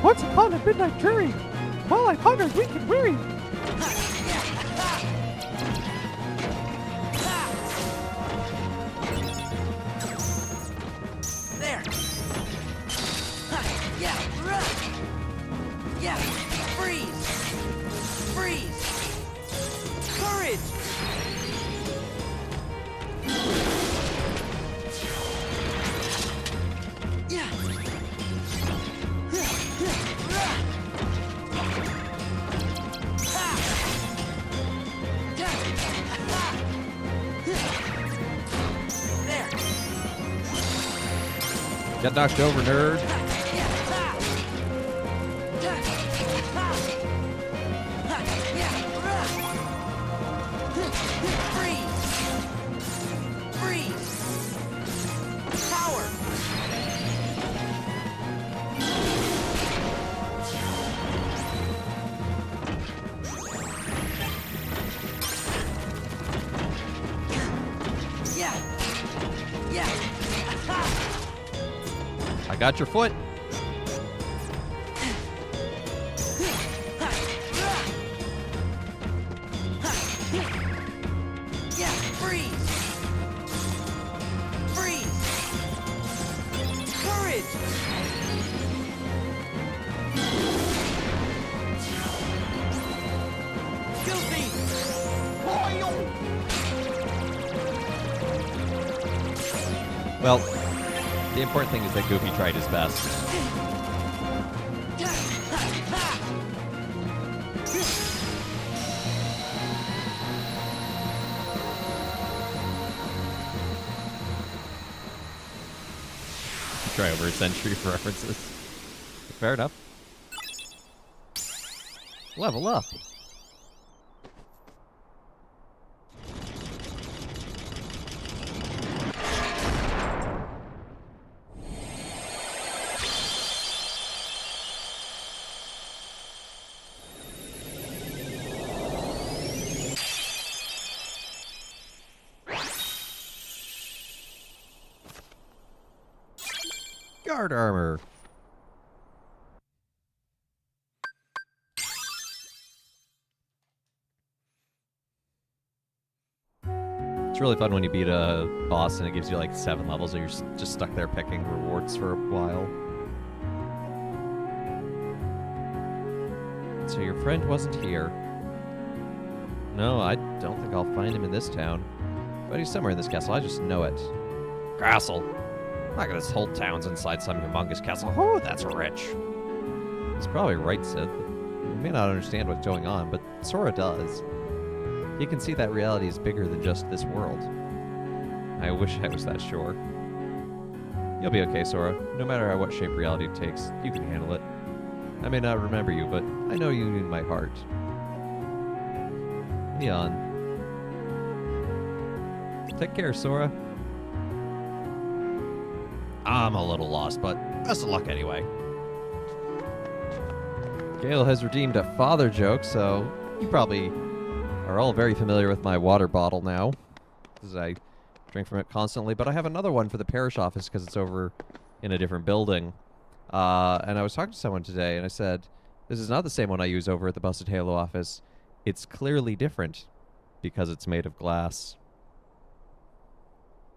[SPEAKER 8] Once upon a midnight dreary, while I pondered weak and weary.
[SPEAKER 5] There. Yeah. Freeze. Courage. Yeah. There.
[SPEAKER 1] Get knocked over, nerd. I got your foot.
[SPEAKER 5] Yeah, freeze! Freeze! Courage! Guilty!
[SPEAKER 1] Well, the important thing is that Goofy tried his best. Try over a century for references. Fair enough. Level up. Guard armor. It's really fun when you beat a boss and it gives you like 7 levels and you're just stuck there picking rewards for a while. So your friend wasn't here. No, I don't think I'll find him in this town. But he's somewhere in this castle, I just know it. Castle? Look at this whole town's inside some humongous castle. Oh, that's rich. He's probably right, Sid. You may not understand what's going on, but Sora does. He can see that reality is bigger than just this world. I wish I was that sure. You'll be okay, Sora. No matter what shape reality takes, you can handle it. I may not remember you, but I know you in my heart. Leon. Take care, Sora. I'm a little lost, but best of luck anyway. Gale has redeemed a father joke, so you probably are all very familiar with my water bottle now, because I drink from it constantly, but I have another one for the parish office because it's over in a different building. And I was talking to someone today, and I said, this is not the same one I use over at the Busted Halo office. It's clearly different because it's made of glass.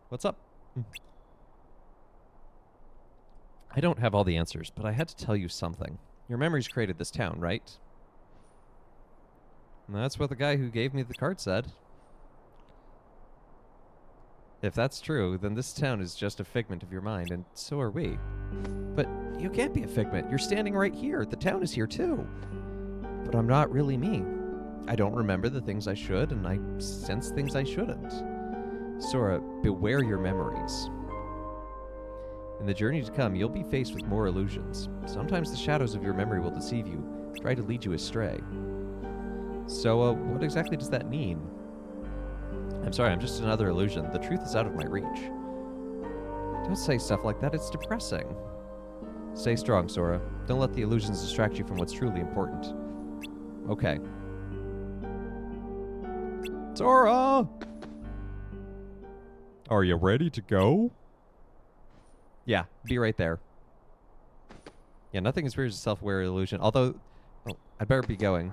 [SPEAKER 1] What's up? I don't have all the answers, but I had to tell you something. Your memories created this town, right? And that's what the guy who gave me the card said. If that's true, then this town is just a figment of your mind, and so are we. But you can't be a figment. You're standing right here. The town is here too. But I'm not really me. I don't remember the things I should, and I sense things I shouldn't. Sora, beware your memories. In the journey to come, you'll be faced with more illusions. Sometimes the shadows of your memory will deceive you, try to lead you astray. So, what exactly does that mean? I'm sorry, I'm just another illusion. The truth is out of my reach. Don't say stuff like that, it's depressing. Stay strong, Sora. Don't let the illusions distract you from what's truly important. Okay. Sora!
[SPEAKER 7] Are you ready to go?
[SPEAKER 1] Yeah, be right there. Yeah, nothing as weird as a self-aware illusion. Although, oh, I'd better be going.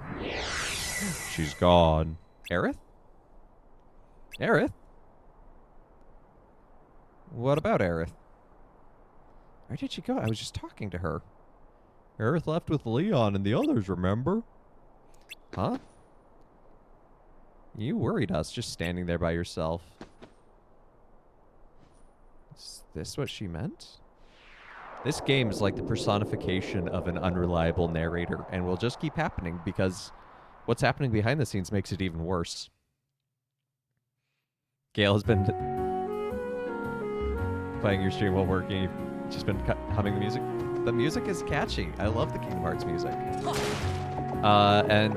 [SPEAKER 7] She's gone.
[SPEAKER 1] Aerith? Aerith? What about Aerith? Where did she go? I was just talking to her.
[SPEAKER 7] Aerith left with Leon and the others, remember?
[SPEAKER 1] Huh? You worried us just standing there by yourself. Is this what she meant? This game is like the personification of an unreliable narrator and will just keep happening because what's happening behind the scenes makes it even worse. Gale has been playing your stream while working. You've just been humming the music. The music is catchy. I love the Kingdom Hearts music. And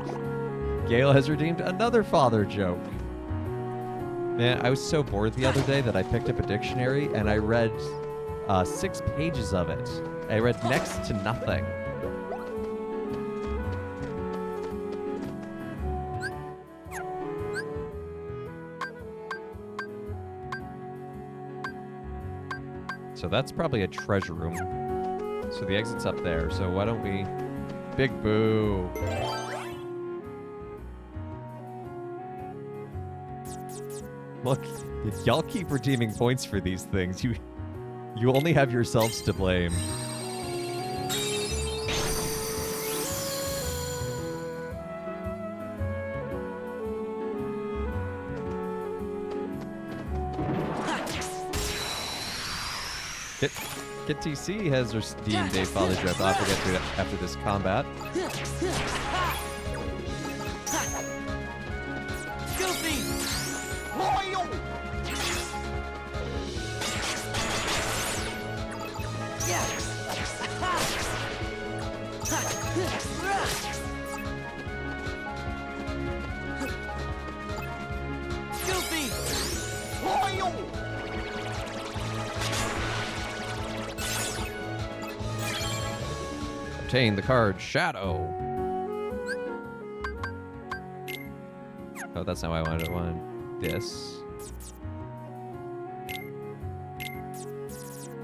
[SPEAKER 1] Gale has redeemed another father joke. Man, I was so bored the other day that I picked up a dictionary and I read 6 pages of it. I read next to nothing. So that's probably a treasure room. So the exit's up there. So why don't we... Big boo. Look, y'all keep redeeming points for these things. You only have yourselves to blame. Kit TC has redeemed a Father Joke. I'll have to get to it after this combat.
[SPEAKER 5] Goofy! Goofy!
[SPEAKER 1] Obtain the card Shadow. Oh, that's not what I wanted. I wanted this.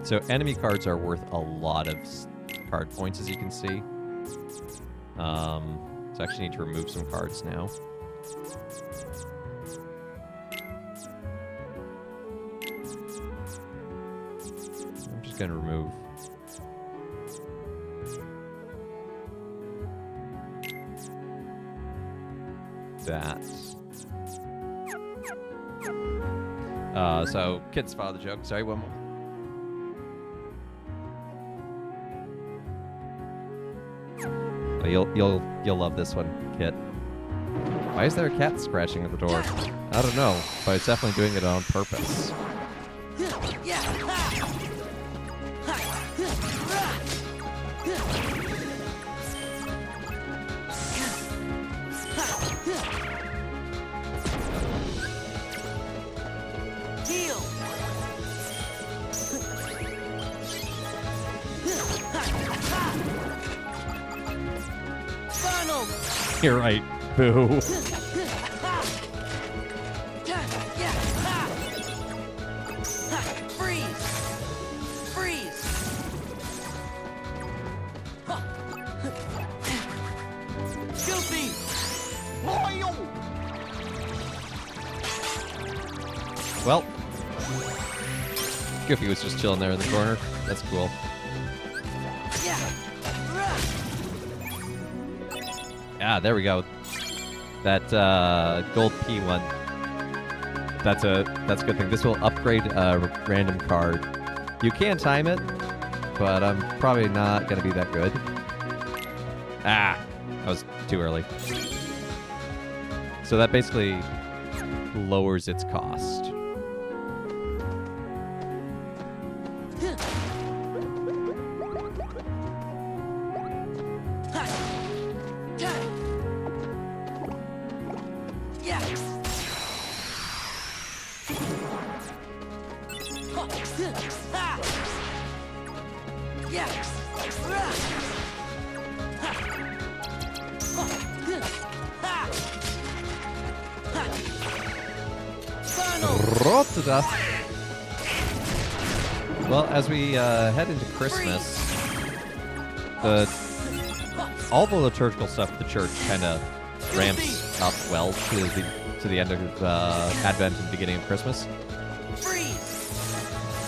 [SPEAKER 1] So enemy cards are worth a lot of card points, as you can see. So I actually need to remove some cards now. I'm just going to remove that. So Kit's Father Joke. Sorry, one more. Oh, you'll love this one, Kit. Why is there a cat scratching at the door? I don't know, but it's definitely doing it on purpose. You're right, boo. Well, Goofy was just chilling there in the corner. That's cool. Ah, there we go. That gold P1. That's a good thing. This will upgrade a random card. You can time it, but I'm probably not gonna be that good. Ah, that was too early. So that basically lowers its cost. Well, as we head into Christmas, all the liturgical stuff at the church kind of ramps up well to the end of Advent and beginning of Christmas.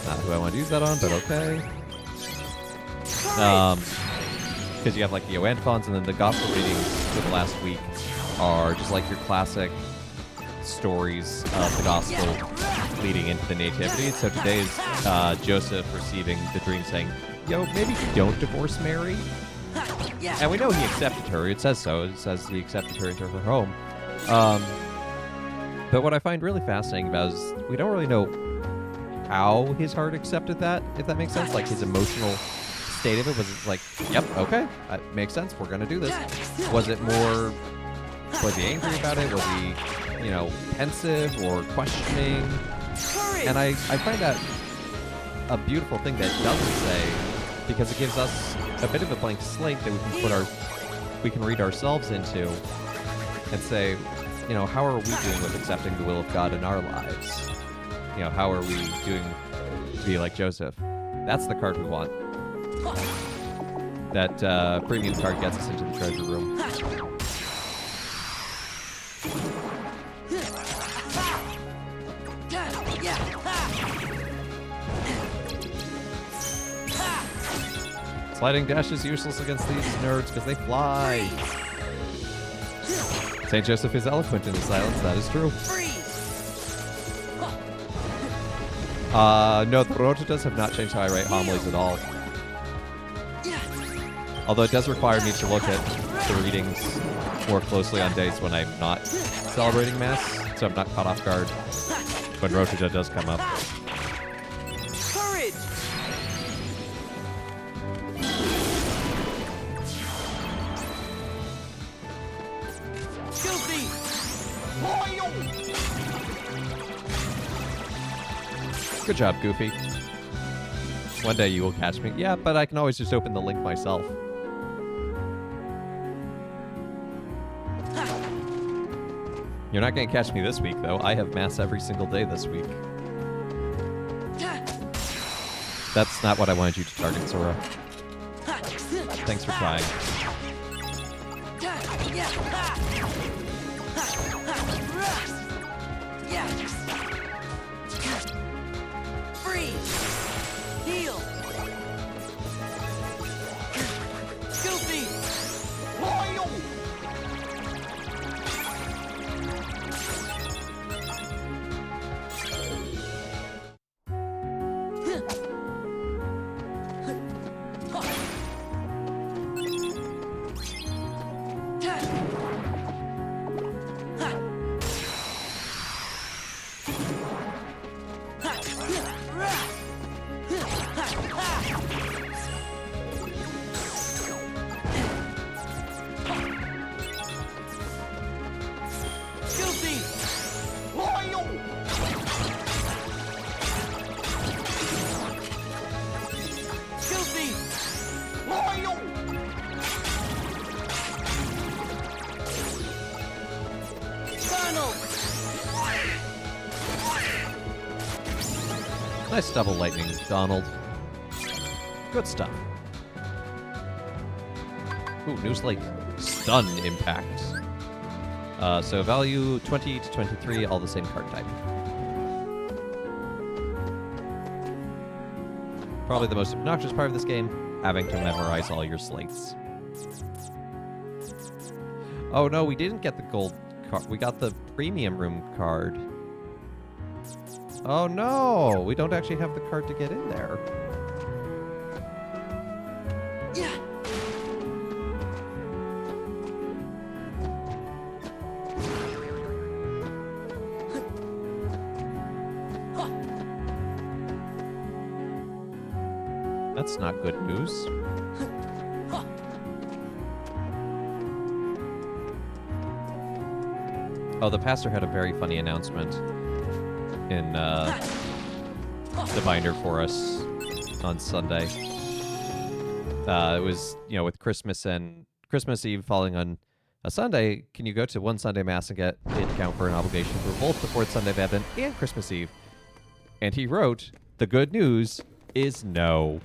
[SPEAKER 1] Not who I want to use that on, but okay. Because you have like the antiphons, and then the gospel readings for the last week are just like your classic stories of the gospel leading into the nativity. So today is Joseph receiving the dream saying, yo, maybe don't divorce Mary. And we know he accepted her. It says so. It says he accepted her into her home. But what I find really fascinating about is we don't really know how his heart accepted that, if that makes sense. Like his emotional state of it. Was it like, yep, okay, that makes sense. We're going to do this. Was it more, was he angry about it? Was he, pensive or questioning? And I find that a beautiful thing that it doesn't say, because it gives us a bit of a blank slate that we can read ourselves into and say, how are we doing with accepting the will of God in our lives? How are we doing to be like Joseph? That's the card we want. That premium card gets us into the treasure room. Sliding dash is useless against these nerds because they fly. St. Joseph is eloquent in his silence, that is true. No, the Rototas have not changed how I write homilies at all. Although it does require me to look at the readings more closely on days when I'm not celebrating Mass, so I'm not caught off guard when Rotota does come up.
[SPEAKER 5] Courage! Filthy!
[SPEAKER 1] Good job, Goofy. One day you will catch me. Yeah, but I can always just open the link myself. You're not going to catch me this week, though. I have Mass every single day this week. That's not what I wanted you to target, Sora. Thanks for trying.
[SPEAKER 5] Freeze! Heal! Filthy!
[SPEAKER 1] Nice double lightning, Donald. Good stuff. Ooh, new slate. Stun impact. So value 20 to 23, all the same card type. Probably the most obnoxious part of this game, having to memorize all your slates. Oh no, we didn't get the gold card. We got the premium room card. Oh no, we don't actually have the card to get in there. That's not good news. Oh, the pastor had a very funny announcement in the binder for us on Sunday. It was, you know, with Christmas and Christmas Eve falling on a Sunday, can you go to one Sunday Mass and get it count for an obligation for both the fourth Sunday of Advent and Christmas Eve? And he wrote, the good news is no.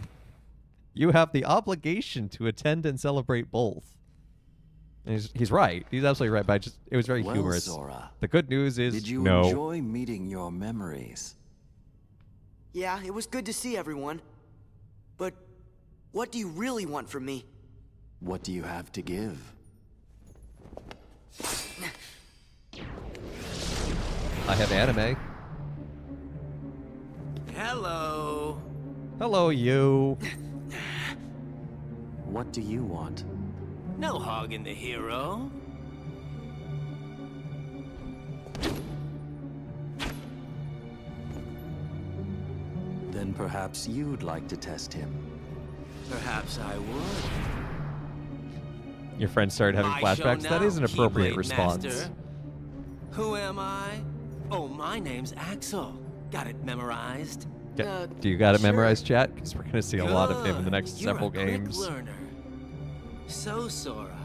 [SPEAKER 1] You have the obligation to attend and celebrate both. And he's right. He's absolutely right, but it was very
[SPEAKER 2] Well,
[SPEAKER 1] humorous.
[SPEAKER 2] Sora,
[SPEAKER 1] The good news is
[SPEAKER 2] did you
[SPEAKER 1] no.
[SPEAKER 2] enjoy meeting your memories?
[SPEAKER 5] Yeah, it was good to see everyone. But what do you really want from me?
[SPEAKER 2] What do you have to give?
[SPEAKER 1] I have anime.
[SPEAKER 5] Hello.
[SPEAKER 1] Hello, you.
[SPEAKER 2] What do you want?
[SPEAKER 5] No hogging the hero.
[SPEAKER 2] Then perhaps you'd like to test him.
[SPEAKER 5] Perhaps I would.
[SPEAKER 1] Your friend started having
[SPEAKER 5] My show
[SPEAKER 1] flashbacks. That
[SPEAKER 5] now,
[SPEAKER 1] is an appropriate
[SPEAKER 5] Keyblade
[SPEAKER 1] response.
[SPEAKER 5] Master. Who am I? Oh, my name's Axel. Got it memorized?
[SPEAKER 1] Do you got it
[SPEAKER 5] sure.
[SPEAKER 1] memorized, chat? Because we're going to see a lot of him in the next
[SPEAKER 5] You're
[SPEAKER 1] several
[SPEAKER 5] a quick
[SPEAKER 1] games.
[SPEAKER 5] learner. So, Sora,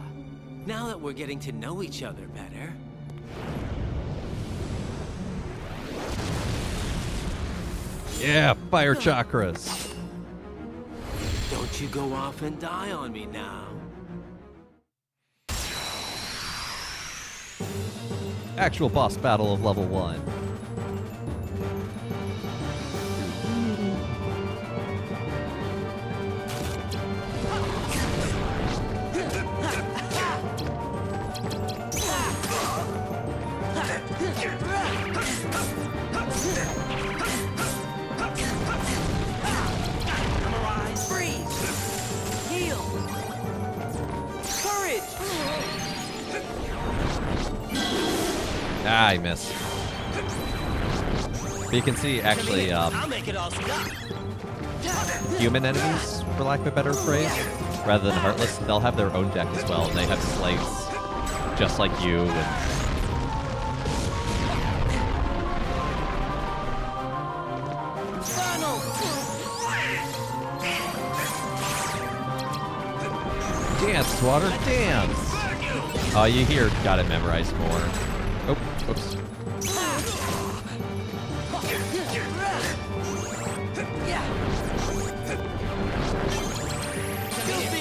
[SPEAKER 5] now that we're getting to know each other better,
[SPEAKER 1] Yeah, fire chakras.
[SPEAKER 9] Don't you go off and die on me now.
[SPEAKER 1] Actual boss battle of level 1.
[SPEAKER 5] Memorize. Freeze. Heal. Courage.
[SPEAKER 1] Ah, I missed. But you can see, actually,
[SPEAKER 9] I'll make it all stop.
[SPEAKER 1] human enemies, for lack of a better phrase, rather than Heartless, they'll have their own deck as well, and they have slates just like you. And dance, Water, dance! Oh, you hear, gotta memorize more. Oh, oops.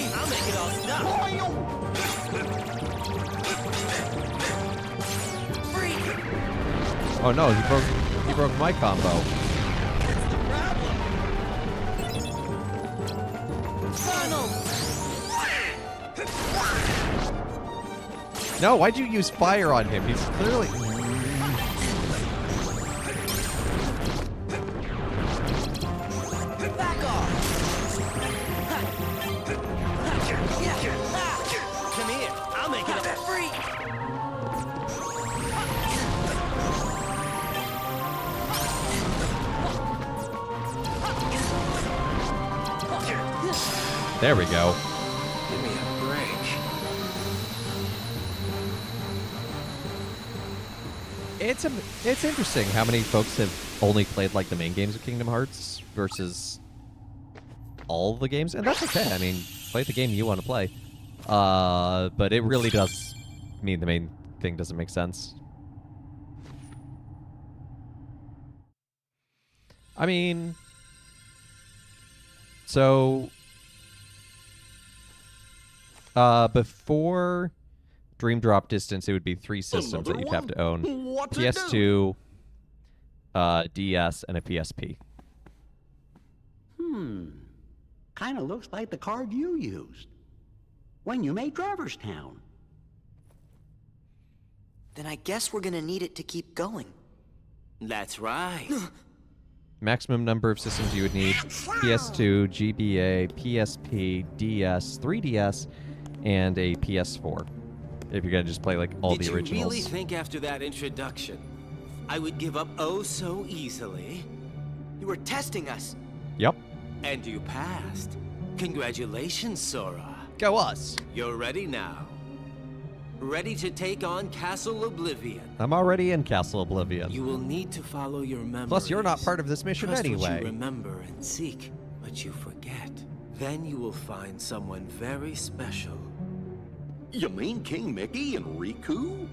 [SPEAKER 9] I'll make it all stop.
[SPEAKER 1] Oh no, he broke my combo. No, why'd you use fire on him? He's clearly...
[SPEAKER 5] Back off.
[SPEAKER 9] Come here. I'll make it all
[SPEAKER 5] Free.
[SPEAKER 1] There we go.
[SPEAKER 9] Give me a break.
[SPEAKER 1] It's interesting how many folks have only played like the main games of Kingdom Hearts versus all the games, and that's okay. I mean, play the game you want to play. But it really does mean the main thing doesn't make sense. I mean, so before Dream Drop Distance, it would be 3 systems that you'd have to own: PS2, DS, and a PSP.
[SPEAKER 6] Kind of looks like the card you used when you made Traverstown.
[SPEAKER 5] Then I guess we're gonna need it to keep going.
[SPEAKER 9] That's right.
[SPEAKER 1] Maximum number of systems you would need: PS2, GBA, PSP, DS, 3DS, and a PS4. If you're gonna just play like all
[SPEAKER 9] Did
[SPEAKER 1] the originals.
[SPEAKER 9] you really think after that introduction I would give up oh so easily?
[SPEAKER 5] You were testing us.
[SPEAKER 1] Yep.
[SPEAKER 9] And you passed. Congratulations, Sora.
[SPEAKER 1] Go us.
[SPEAKER 9] You're ready now. Ready to take on Castle Oblivion.
[SPEAKER 1] I'm already in Castle Oblivion.
[SPEAKER 9] You will need to follow your memories.
[SPEAKER 1] Plus, you're not part of this mission
[SPEAKER 9] Trust what
[SPEAKER 1] anyway.
[SPEAKER 9] you remember and seek what you forget. Then you will find someone very special.
[SPEAKER 3] You mean King Mickey and Riku?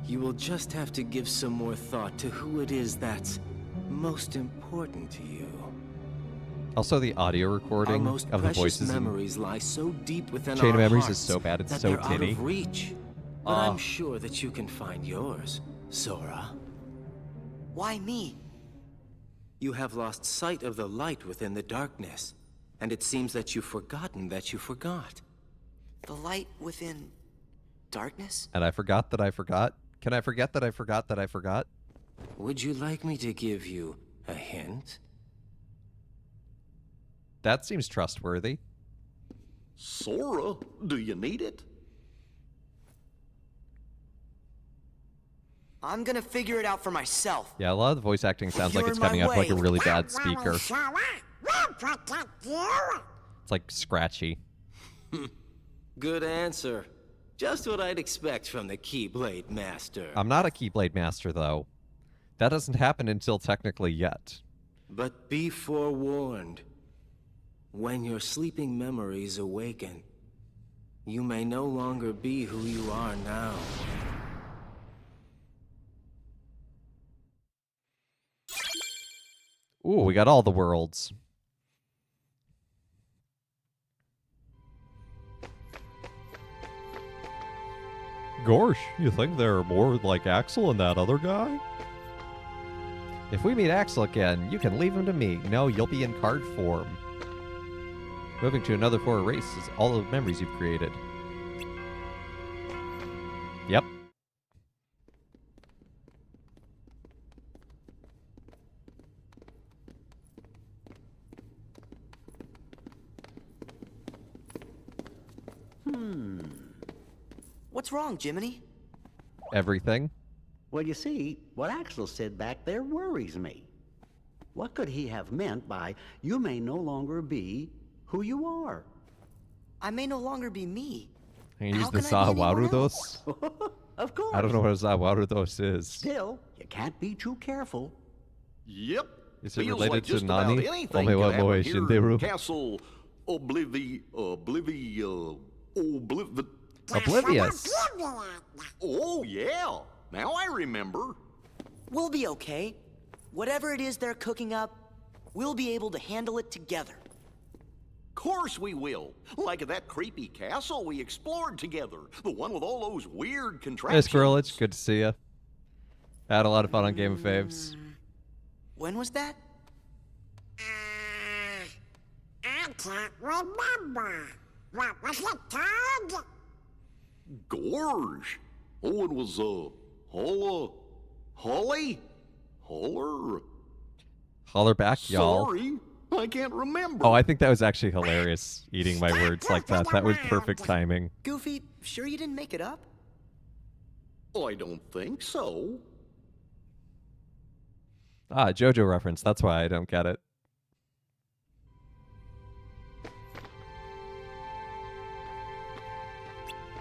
[SPEAKER 9] You will just have to give some more thought to who it is that's most important to you.
[SPEAKER 1] Also, the audio
[SPEAKER 9] Our
[SPEAKER 1] recording
[SPEAKER 9] most
[SPEAKER 1] of the
[SPEAKER 9] precious
[SPEAKER 1] voices in
[SPEAKER 9] memories lie so deep within
[SPEAKER 1] Chain
[SPEAKER 9] our
[SPEAKER 1] of Memories
[SPEAKER 9] hearts
[SPEAKER 1] is so bad, it's
[SPEAKER 9] that
[SPEAKER 1] so
[SPEAKER 9] they're out
[SPEAKER 1] tinny.
[SPEAKER 9] of reach. But I'm sure that you can find yours, Sora.
[SPEAKER 5] Why me?
[SPEAKER 9] You have lost sight of the light within the darkness, and it seems that you've forgotten that you forgot.
[SPEAKER 5] The light within darkness?
[SPEAKER 1] And I forgot that I forgot. Can I forget that I forgot that I forgot?
[SPEAKER 9] Would you like me to give you a hint?
[SPEAKER 1] That seems trustworthy.
[SPEAKER 3] Sora, do you need it?
[SPEAKER 5] I'm gonna figure it out for myself.
[SPEAKER 1] Yeah, a lot of the voice acting sounds like
[SPEAKER 5] You're
[SPEAKER 1] it's
[SPEAKER 5] in my
[SPEAKER 1] coming out of like a
[SPEAKER 5] way.
[SPEAKER 1] really bad
[SPEAKER 4] Don't worry,
[SPEAKER 1] speaker.
[SPEAKER 4] Sora. We'll protect you.
[SPEAKER 1] It's like scratchy.
[SPEAKER 9] Good answer. Just what I'd expect from the Keyblade Master.
[SPEAKER 1] I'm not a Keyblade Master, though. That doesn't happen until technically yet.
[SPEAKER 9] But be forewarned. When your sleeping memories awaken, you may no longer be who you are now.
[SPEAKER 1] Ooh, we got all the worlds.
[SPEAKER 7] Gorsh, you think they're more like Axel and that other guy?
[SPEAKER 1] If we meet Axel again, you can leave him to me. No, you'll be in card form. Moving to another 4 erases all the memories you've created. Yep.
[SPEAKER 5] What's wrong, Jiminy?
[SPEAKER 1] Everything.
[SPEAKER 6] Well, you see, what Axel said back there worries me. What could he have meant by, you may no longer be who you are?
[SPEAKER 5] I may no longer be me.
[SPEAKER 1] I can use
[SPEAKER 5] How
[SPEAKER 1] the
[SPEAKER 5] can I be anyone
[SPEAKER 1] Zawarudos.
[SPEAKER 6] Of course.
[SPEAKER 1] I don't know what a Zawarudos is.
[SPEAKER 6] Still, you can't be too careful.
[SPEAKER 3] Yep.
[SPEAKER 1] Is it
[SPEAKER 3] Feels
[SPEAKER 1] related
[SPEAKER 3] like
[SPEAKER 1] to
[SPEAKER 3] just about
[SPEAKER 1] Nani?
[SPEAKER 3] anything
[SPEAKER 1] Ome
[SPEAKER 3] could
[SPEAKER 1] wa
[SPEAKER 3] happen
[SPEAKER 1] moe
[SPEAKER 3] here in
[SPEAKER 1] shinderu.
[SPEAKER 3] Castle
[SPEAKER 1] Oblivious.
[SPEAKER 3] Oh, yeah. Now I remember.
[SPEAKER 5] We'll be okay. Whatever it is they're cooking up, we'll be able to handle it together.
[SPEAKER 3] Course we will. Like at that creepy castle we explored together. The one with all those weird
[SPEAKER 1] Hey,
[SPEAKER 3] contraptions.
[SPEAKER 1] Squirrelich, good to see you. I had a lot of fun on Game of Faves.
[SPEAKER 5] When was that?
[SPEAKER 4] I can't remember. What was it called?
[SPEAKER 3] Gorge. Oh, it was, Holly? Holler?
[SPEAKER 1] Holler back, y'all.
[SPEAKER 3] Sorry, I can't remember.
[SPEAKER 1] Oh, I think that was actually hilarious, eating my words like that. That was perfect timing.
[SPEAKER 5] Goofy, sure you didn't make it up?
[SPEAKER 3] I don't think so.
[SPEAKER 1] Ah, JoJo reference. That's why I don't get it.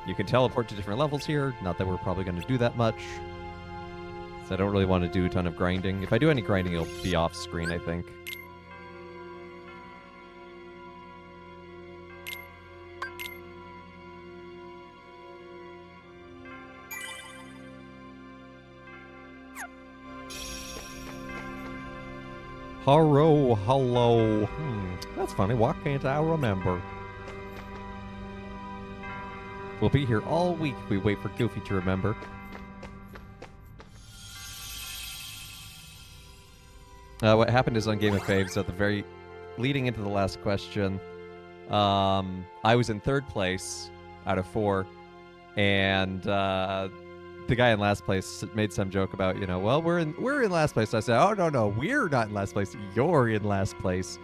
[SPEAKER 1] You can teleport to different levels here. Not that we're probably going to do that much. So I don't really want to do a ton of grinding. If I do any grinding, it'll be off screen, I think. Hello. That's funny. Why can't I remember? We'll be here all week if we wait for Goofy to remember. What happened is on Game of Faves at the very leading into the last question, I was in 3rd place out of 4, and the guy in last place made some joke about, well, we're in last place. I said, oh no, we're not in last place. You're in last place.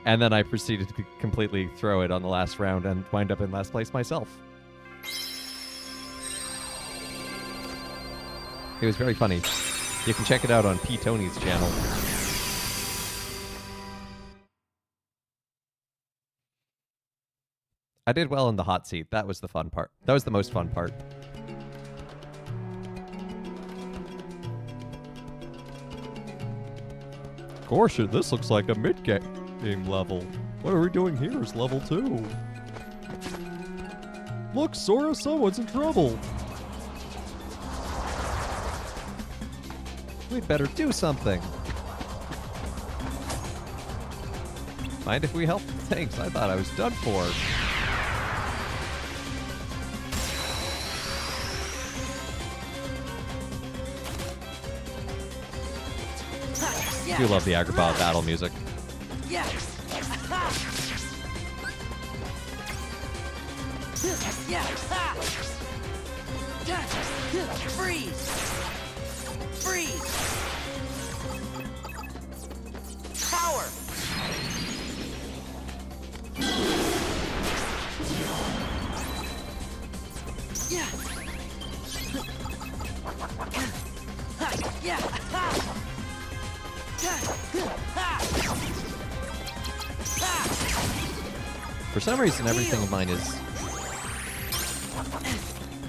[SPEAKER 1] And then I proceeded to completely throw it on the last round and wind up in last place myself. It was very funny. You can check it out on P. Tony's channel. I did well in the hot seat. That was the fun part. That was the most fun part.
[SPEAKER 7] Gosh, this looks like a mid-game level. What are we doing here is level 2. Look, Sora, someone's in trouble.
[SPEAKER 1] We'd better do something. Mind if we help? Thanks, I thought I was done for. I do love the Agrabah battle music.
[SPEAKER 5] Yeah. Yeah. Freeze. Power. Yeah. Yeah.
[SPEAKER 1] For some reason, everything in mine is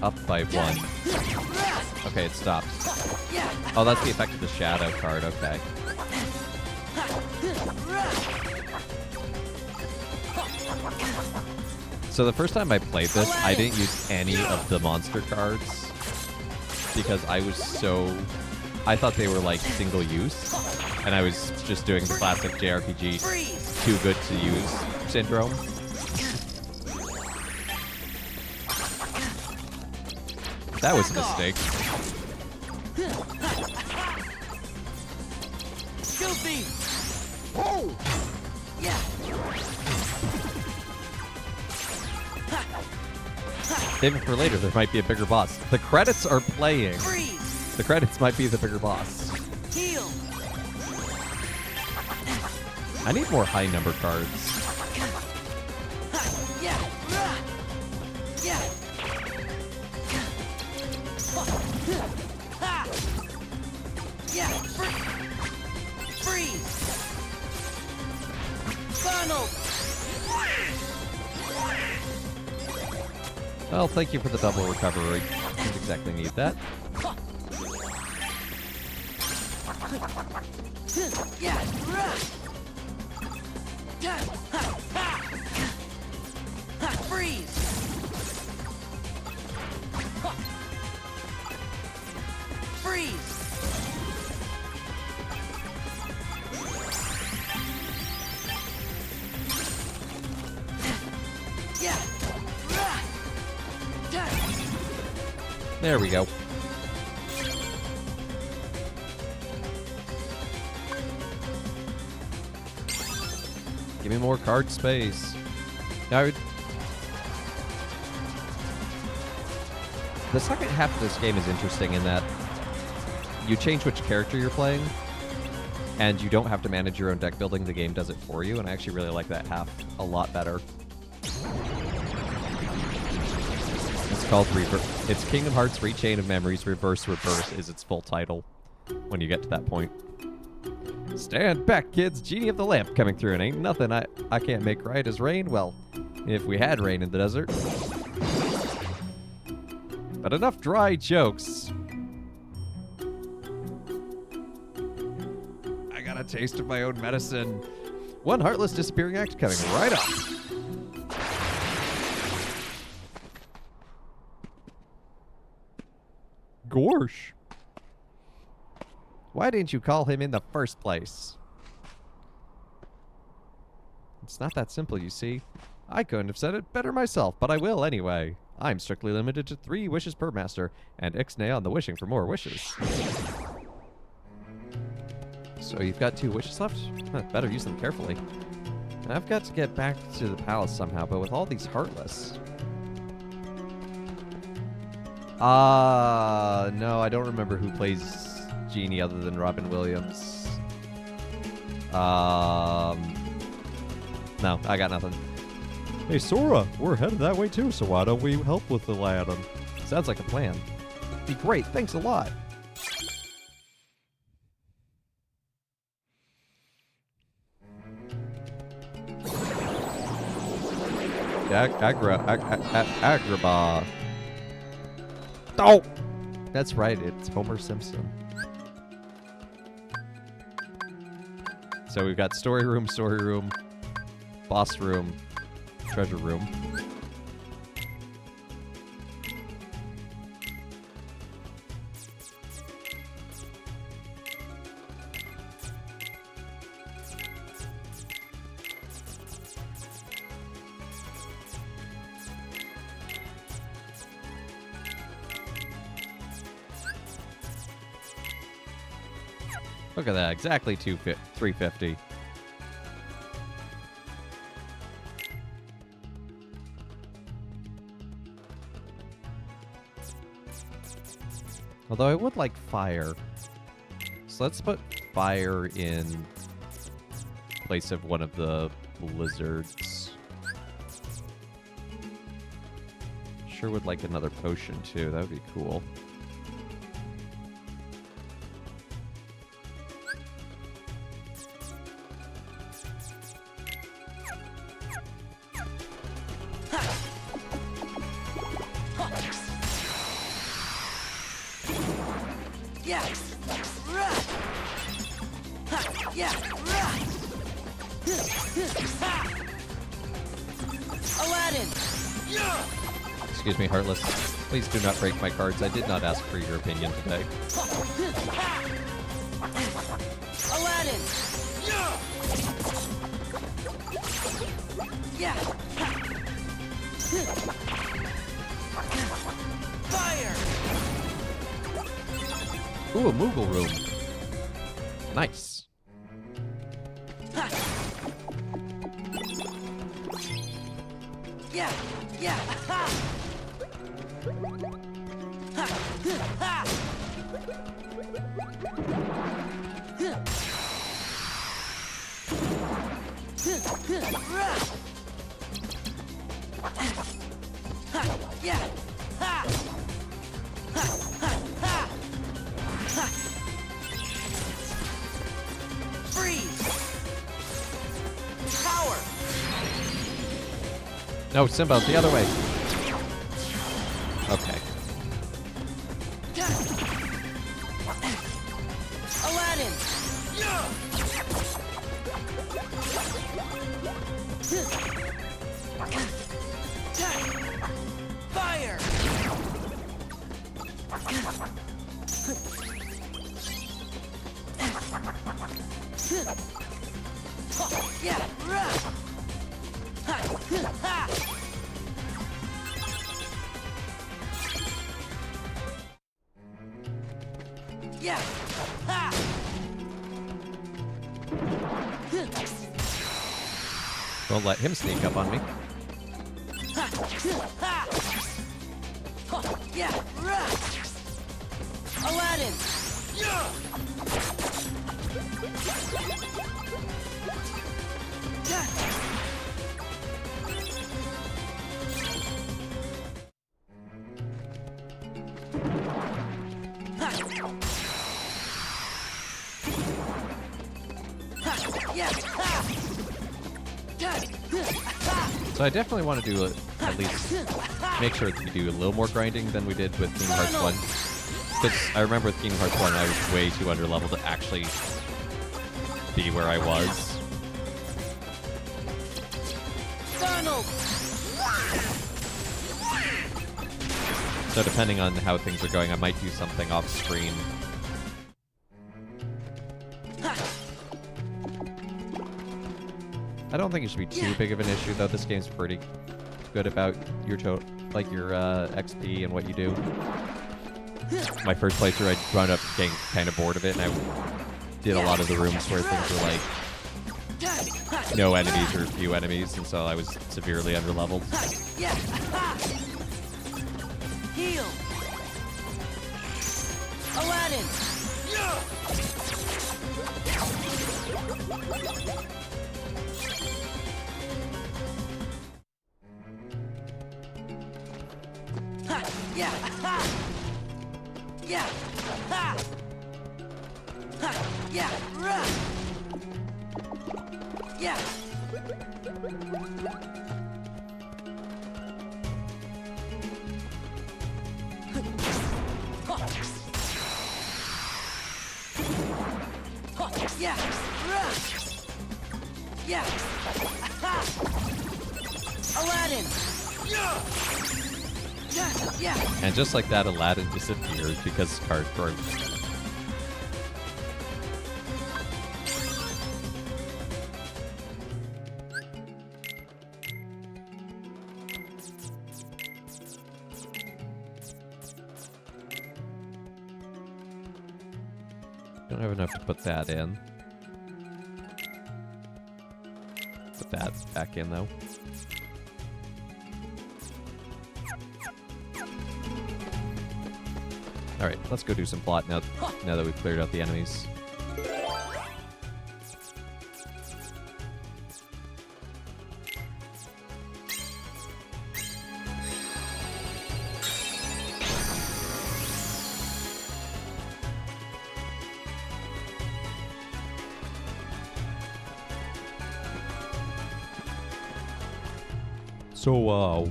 [SPEAKER 1] up by 1. Okay, it stops. Oh, that's the effect of the shadow card. Okay. So the first time I played this, I didn't use any of the monster cards because I thought they were like single use, and I was just doing the classic JRPG too good to use syndrome. That was a mistake.
[SPEAKER 5] Goofy! Oh! Yeah!
[SPEAKER 1] Saving for later, there might be a bigger boss. The credits are playing.
[SPEAKER 5] Freeze!
[SPEAKER 1] The credits might be the bigger boss.
[SPEAKER 5] Heal!
[SPEAKER 1] I need more high number cards.
[SPEAKER 5] Yeah! Yeah! Yeah! Freeze! Funnel!
[SPEAKER 1] Well, thank you for the double recovery. Didn't exactly need that.
[SPEAKER 5] Yeah! Freeze! Freeze! Yeah!
[SPEAKER 1] There we go. Give me more card space. Now, the second half of this game is interesting in that you change which character you're playing, and you don't have to manage your own deck building. The game does it for you, and I actually really like that half a lot better. It's called Reverse. It's Kingdom Hearts Rechain of Memories Reverse Reverse is its full title when you get to that point. Stand back, kids. Genie of the Lamp coming through, and ain't nothing I can't make right as rain. Well, if we had rain in the desert. But enough dry jokes. I got a taste of my own medicine. One heartless disappearing act coming right up.
[SPEAKER 7] Gorsh.
[SPEAKER 1] Why didn't you call him in the first place? It's not that simple, you see. I couldn't have said it better myself, but I will anyway. I'm strictly limited to 3 wishes per master, and ixnay on the wishing for more wishes. So you've got 2 wishes left? Huh, better use them carefully. I've got to get back to the palace somehow, but with all these Heartless... no, I don't remember who plays Genie other than Robin Williams. No, I got nothing.
[SPEAKER 7] Hey, Sora, we're headed that way too, so why don't we help with Aladdin?
[SPEAKER 1] Sounds like a plan. Be great, thanks a lot. Agrabah. Oh! That's right, it's Homer Simpson. So we've got story room, boss room, treasure room. Look at that, exactly 350. Although I would like fire. So let's put fire in place of one of the blizzards. Sure would like another potion too, that would be cool.
[SPEAKER 5] Aladdin!
[SPEAKER 1] Excuse me, Heartless. Please do not break my cards. I did not ask for your opinion today.
[SPEAKER 5] Aladdin! Fire!
[SPEAKER 1] Ooh, a Moogle room. Nice.
[SPEAKER 5] Ha! Yeah, yeah, ha! Ha! Ha! Yeah! Ha! Ha! Ha! Ha! Ha! Freeze! Power!
[SPEAKER 1] No, Simba, the other way. Okay.
[SPEAKER 5] Aladdin! Fire! Yeah! Ha! Yeah! Ha!
[SPEAKER 1] Don't let him sneak up on me.
[SPEAKER 5] Ha! Ha! Yeah! Aladdin! Yeah!
[SPEAKER 1] So I definitely want to do at least make sure that we do a little more grinding than we did with Kingdom Hearts 1. Because I remember with Kingdom Hearts 1, I was way too underleveled to actually be where I was.
[SPEAKER 5] Donald!
[SPEAKER 1] So depending on how things are going, I might do something off screen. I don't think it should be too big of an issue, though. This game's pretty good about your your XP and what you do. My first playthrough, I wound up getting kind of bored of it, and I did a lot of the rooms where things were like no enemies or few enemies, and so I was severely underleveled.
[SPEAKER 5] Yeah! Heal! Aladdin! Ha! Yeah! Ha! Yeah! Ha! Ha! Yeah! Run! Yeah! Yeah! Run! Yeah! Ha! Aladdin! Yeah!
[SPEAKER 1] And just like that, Aladdin disappeared because his card broke. Don't have enough to put that in. Put that back in, though. Alright, let's go do some plot now that we've cleared out the enemies.
[SPEAKER 7] So,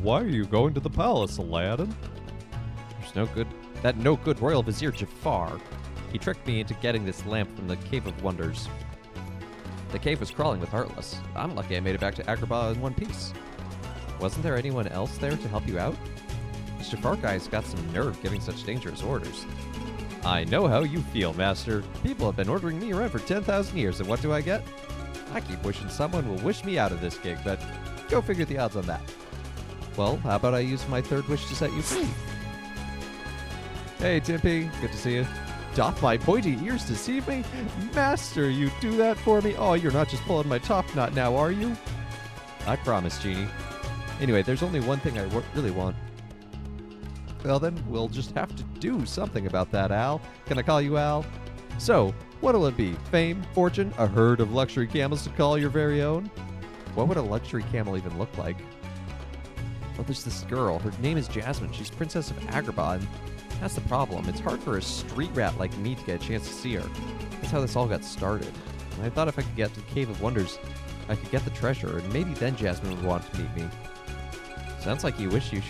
[SPEAKER 7] why are you going to the palace, Aladdin?
[SPEAKER 1] There's no good royal vizier Jafar. He tricked me into getting this lamp from the Cave of Wonders. The cave was crawling with Heartless. I'm lucky I made it back to Agrabah in one piece. Wasn't there anyone else there to help you out? This Jafar guy's got some nerve giving such dangerous orders. I know how you feel, Master. People have been ordering me around for 10,000 years, and what do I get? I keep wishing someone will wish me out of this gig, but go figure the odds on that. Well, how about I use my third wish to set you free? Hey, Timpy. Good to see you. Doff my pointy ears deceive me? Master, you do that for me? Oh, you're not just pulling my top knot now, are you? I promise, Genie. Anyway, there's only one thing I really want. Well, then, we'll just have to do something about that, Al. Can I call you Al? So, what'll it be? Fame? Fortune? A herd of luxury camels to call your very own? What would a luxury camel even look like? Well, there's this girl. Her name is Jasmine. She's Princess of Agrabah, and that's the problem. It's hard for a street rat like me to get a chance to see her. That's how this all got started. And I thought if I could get to the Cave of Wonders, I could get the treasure, and maybe then Jasmine would want to meet me. Sounds like you wish you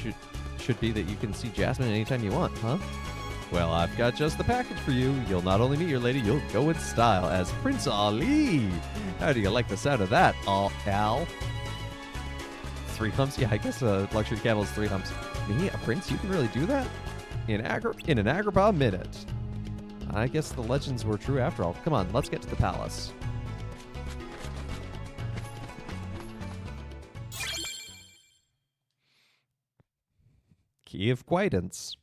[SPEAKER 1] should be that you can see Jasmine anytime you want, huh? Well, I've got just the package for you. You'll not only meet your lady, you'll go in style as Prince Ali. How do you like the sound of that, Al? 3 humps? Yeah, I guess a luxury camel is 3 humps. Me, a prince? You can really do that? In an Agrabah minute. I guess the legends were true after all. Come on, let's get to the palace. Key of Guidance.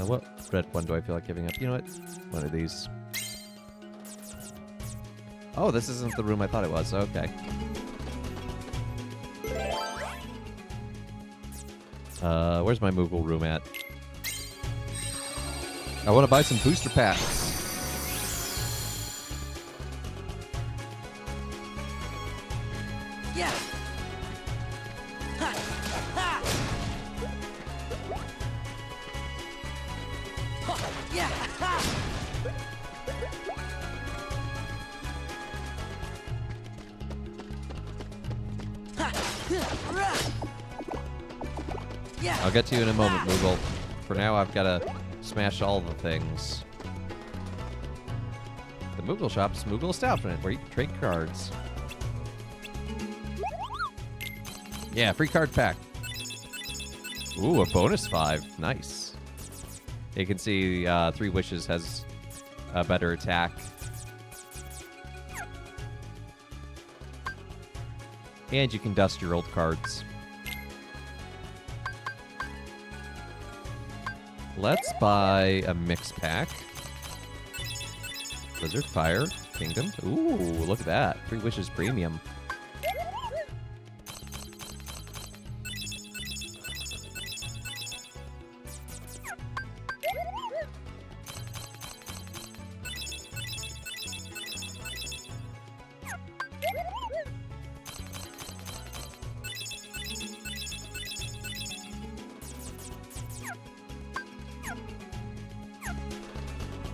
[SPEAKER 1] What red one do I feel like giving up? You know what? One of these. Oh, this isn't the room I thought it was. Okay. Where's my Moogle room at? I want to buy some booster packs.
[SPEAKER 5] Yeah. Ha. Ha. Ha. Yeah. Ha. Yeah.
[SPEAKER 1] I'll get to you in a moment, Moogle. For now, I've got to smash all the things. The Moogle shop is Moogle Establishment, where you can trade cards. Yeah, free card pack. Ooh, a bonus 5. Nice. You can see 3 Wishes has a better attack. And you can dust your old cards. Let's buy a mix pack. Blizzard, Fire, Kingdom. Ooh, look at that. 3 Wishes Premium.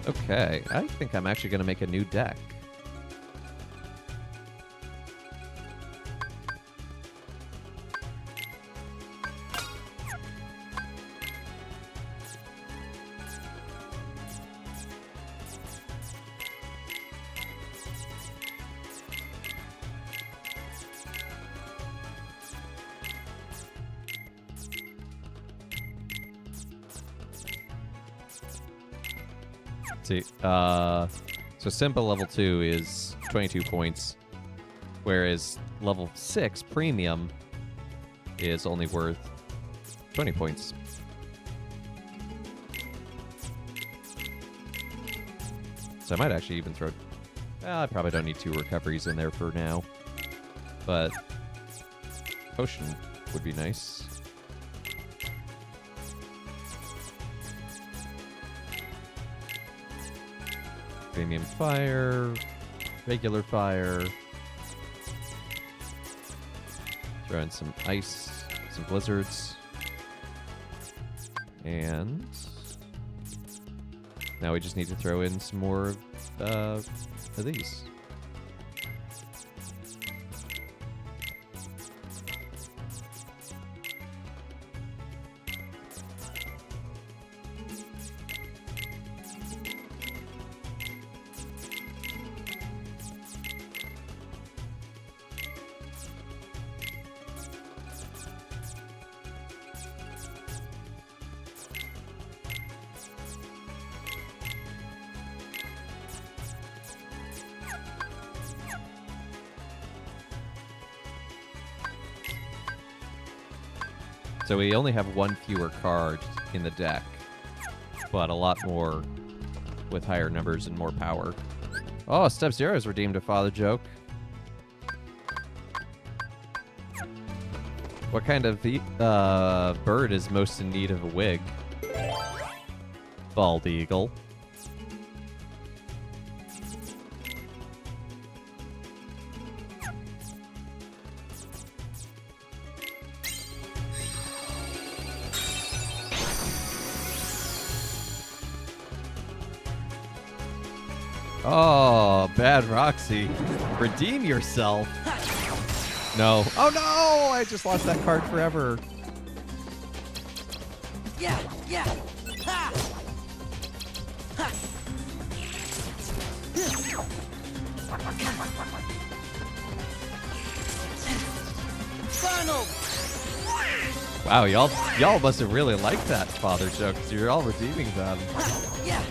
[SPEAKER 1] Okay, I think I'm actually going to make a new deck. See, so Simba level 2 is 22 points, whereas level 6 Premium is only worth 20 points. So I might actually even throw... I probably don't need 2 recoveries in there for now, but potion would be nice. Premium Fire, regular Fire. Throw in some Ice, some Blizzards. And now we just need to throw in some more of these. So we only have one fewer card in the deck, but a lot more with higher numbers and more power. Oh, Step Zero has redeemed a father joke. What kind of bird is most in need of a wig? Bald eagle. Oh, Bad Roxy. Redeem yourself. No. Oh no! I just lost that card forever.
[SPEAKER 5] Yeah, yeah. Ha! Ha! Funnel!
[SPEAKER 1] Wow, y'all must have really liked that father joke because you're all redeeming them.
[SPEAKER 5] Yeah.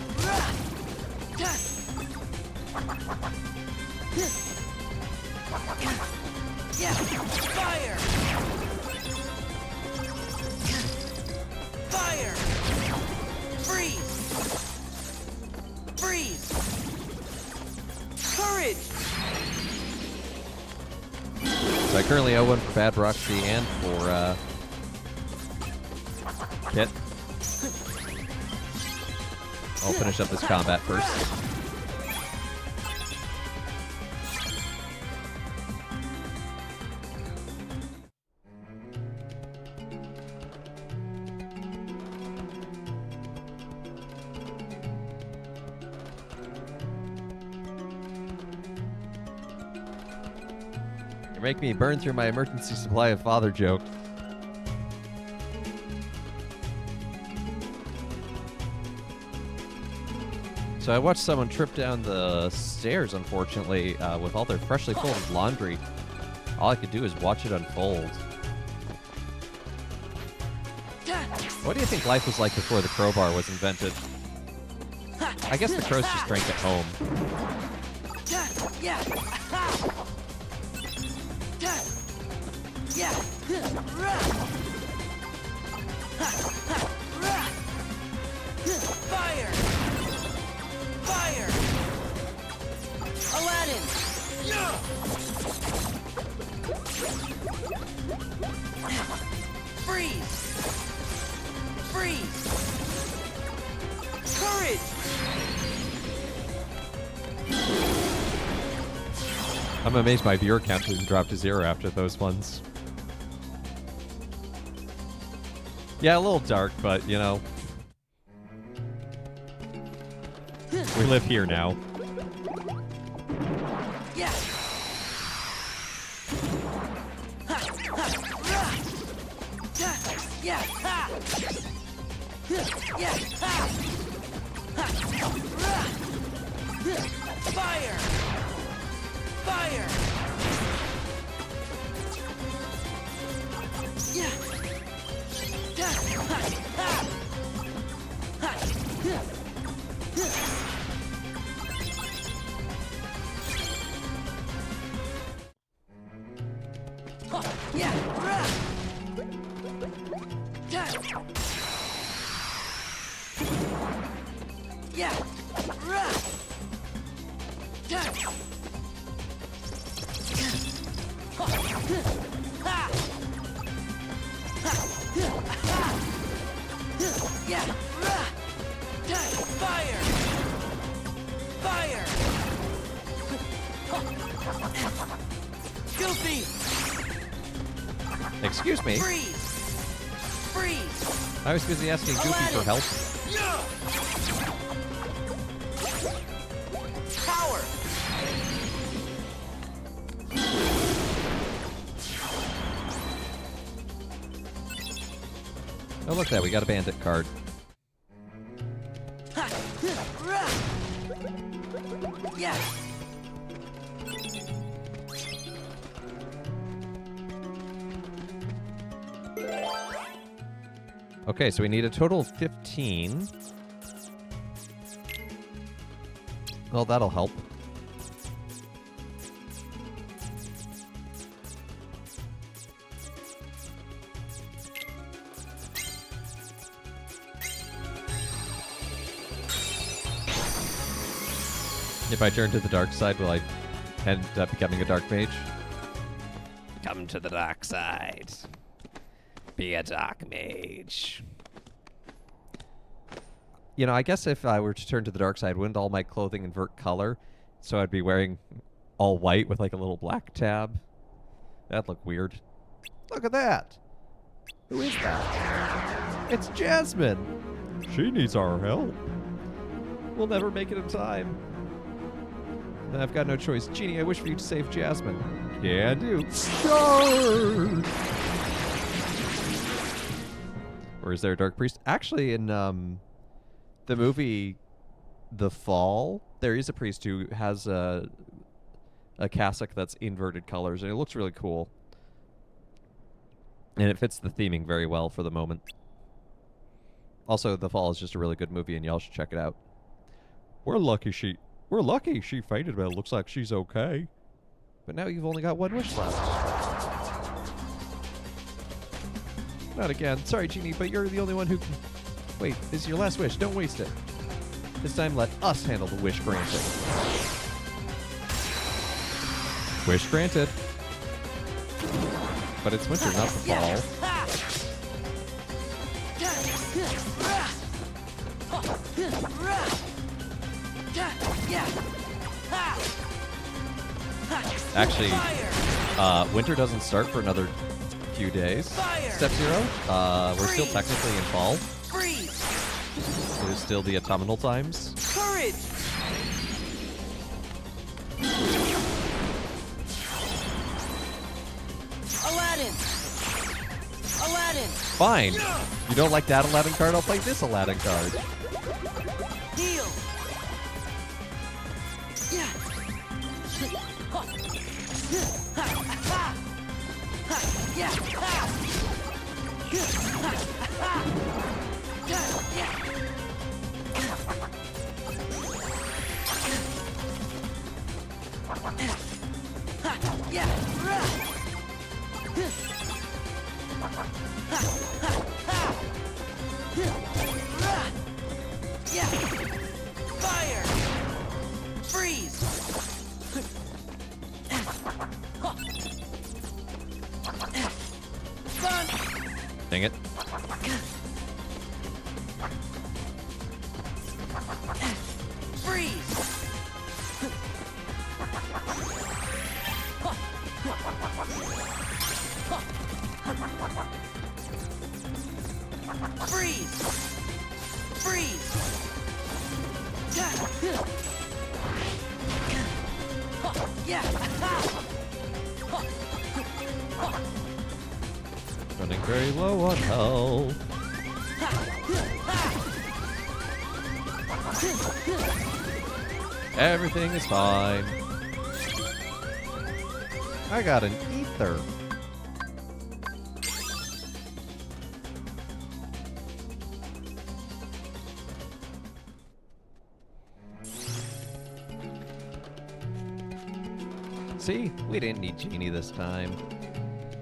[SPEAKER 5] Yeah. Fire! Fire! Freeze! Freeze! Courage!
[SPEAKER 1] So I currently owe one for Bad Roxy and for Kit. I'll finish up this combat first. Make me burn through my emergency supply of father joke. So I watched someone trip down the stairs, unfortunately, with all their freshly folded laundry. All I could do is watch it unfold. What do you think life was like before the crowbar was invented? I guess the crows just drank at home.
[SPEAKER 5] Yeah. Yeah. Fire! Fire! Aladdin! Freeze! Freeze! Courage!
[SPEAKER 1] I'm amazed my viewer count didn't drop to 0 after those ones. Yeah, a little dark, but, you know. We live here now.
[SPEAKER 5] Yeah. Yeah. Yeah. Fire! Fire! Yeah.
[SPEAKER 1] Excuse me.
[SPEAKER 5] Freeze! Freeze!
[SPEAKER 1] I was busy asking Goofy for help.
[SPEAKER 5] Power!
[SPEAKER 1] Oh, look at that. We got a bandit card.
[SPEAKER 5] Yeah.
[SPEAKER 1] Okay, so we need a total of 15. Well, that'll help. If I turn to the dark side, will I end up becoming a dark mage? Come to the dark side. Be a dark mage. You know, I guess if I were to turn to the dark side, wouldn't all my clothing invert color? So I'd be wearing all white with like a little black tab. That'd look weird. Look at that. Who is that? It's Jasmine.
[SPEAKER 7] She needs our help.
[SPEAKER 1] We'll never make it in time. I've got no choice. Genie, I wish for you to save Jasmine.
[SPEAKER 7] Can do. Charge!
[SPEAKER 1] Or is there a dark priest? Actually, in the movie The Fall, there is a priest who has a cassock that's inverted colors, and it looks really cool. And it fits the theming very well for the moment. Also, The Fall is just a really good movie, and y'all should check it out.
[SPEAKER 7] We're lucky she fainted, but it looks like she's okay.
[SPEAKER 1] But now you've only got one wish left. Not again. Sorry, Genie, but you're the only one who can... Wait, this is your last wish. Don't waste it. This time, let us handle the wish granting. Wish granted. But it's winter, not the fall. Actually, winter doesn't start for another few days. Step 0, we're still technically in fall. There's still the autumnal times.
[SPEAKER 5] Courage! Aladdin! Aladdin!
[SPEAKER 1] Fine. You don't like that Aladdin card? I'll play this Aladdin card.
[SPEAKER 5] Heal! Yeah! Fire! Freeze! Fun!
[SPEAKER 1] Dang it.
[SPEAKER 5] Freeze! Freeze! Freeze! Yeah!
[SPEAKER 1] Running very low on health. Everything is fine. I got an ether. See? We didn't need Genie this time.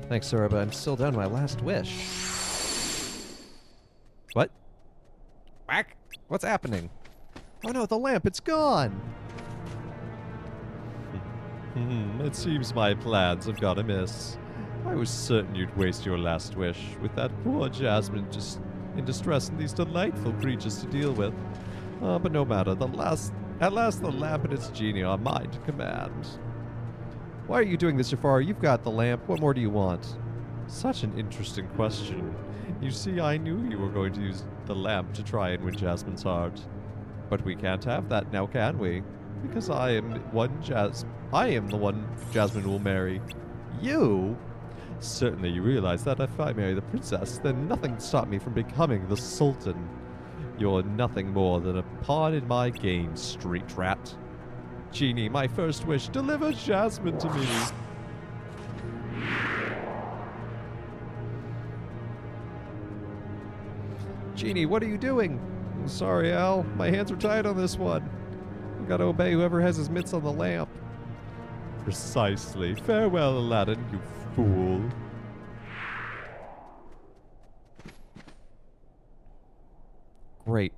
[SPEAKER 1] Thanks, Sora, but I'm still done my last wish. What? Whack! What's happening? Oh no, the lamp, it's gone!
[SPEAKER 7] It seems my plans have gone amiss. I was certain you'd waste your last wish with that poor Jasmine just in distress and these delightful creatures to deal with. But no matter, at last the lamp and its genie are mine to command.
[SPEAKER 1] Why are you doing this, Jafar? You've got the lamp. What more do you want?
[SPEAKER 7] Such an interesting question. You see, I knew you were going to use the lamp to try and win Jasmine's heart.
[SPEAKER 1] But we can't have that now, can we?
[SPEAKER 7] Because I am the one Jasmine will marry.
[SPEAKER 1] You?
[SPEAKER 7] Certainly you realize that if I marry the princess, then nothing can stop me from becoming the Sultan. You're nothing more than a pawn in my game, street rat. Genie, my first wish, deliver Jasmine to me.
[SPEAKER 1] Genie, what are you doing?
[SPEAKER 7] I'm sorry, Al. My hands are tied on this one. You gotta obey whoever has his mitts on the lamp. Precisely. Farewell, Aladdin, you fool.
[SPEAKER 1] Great.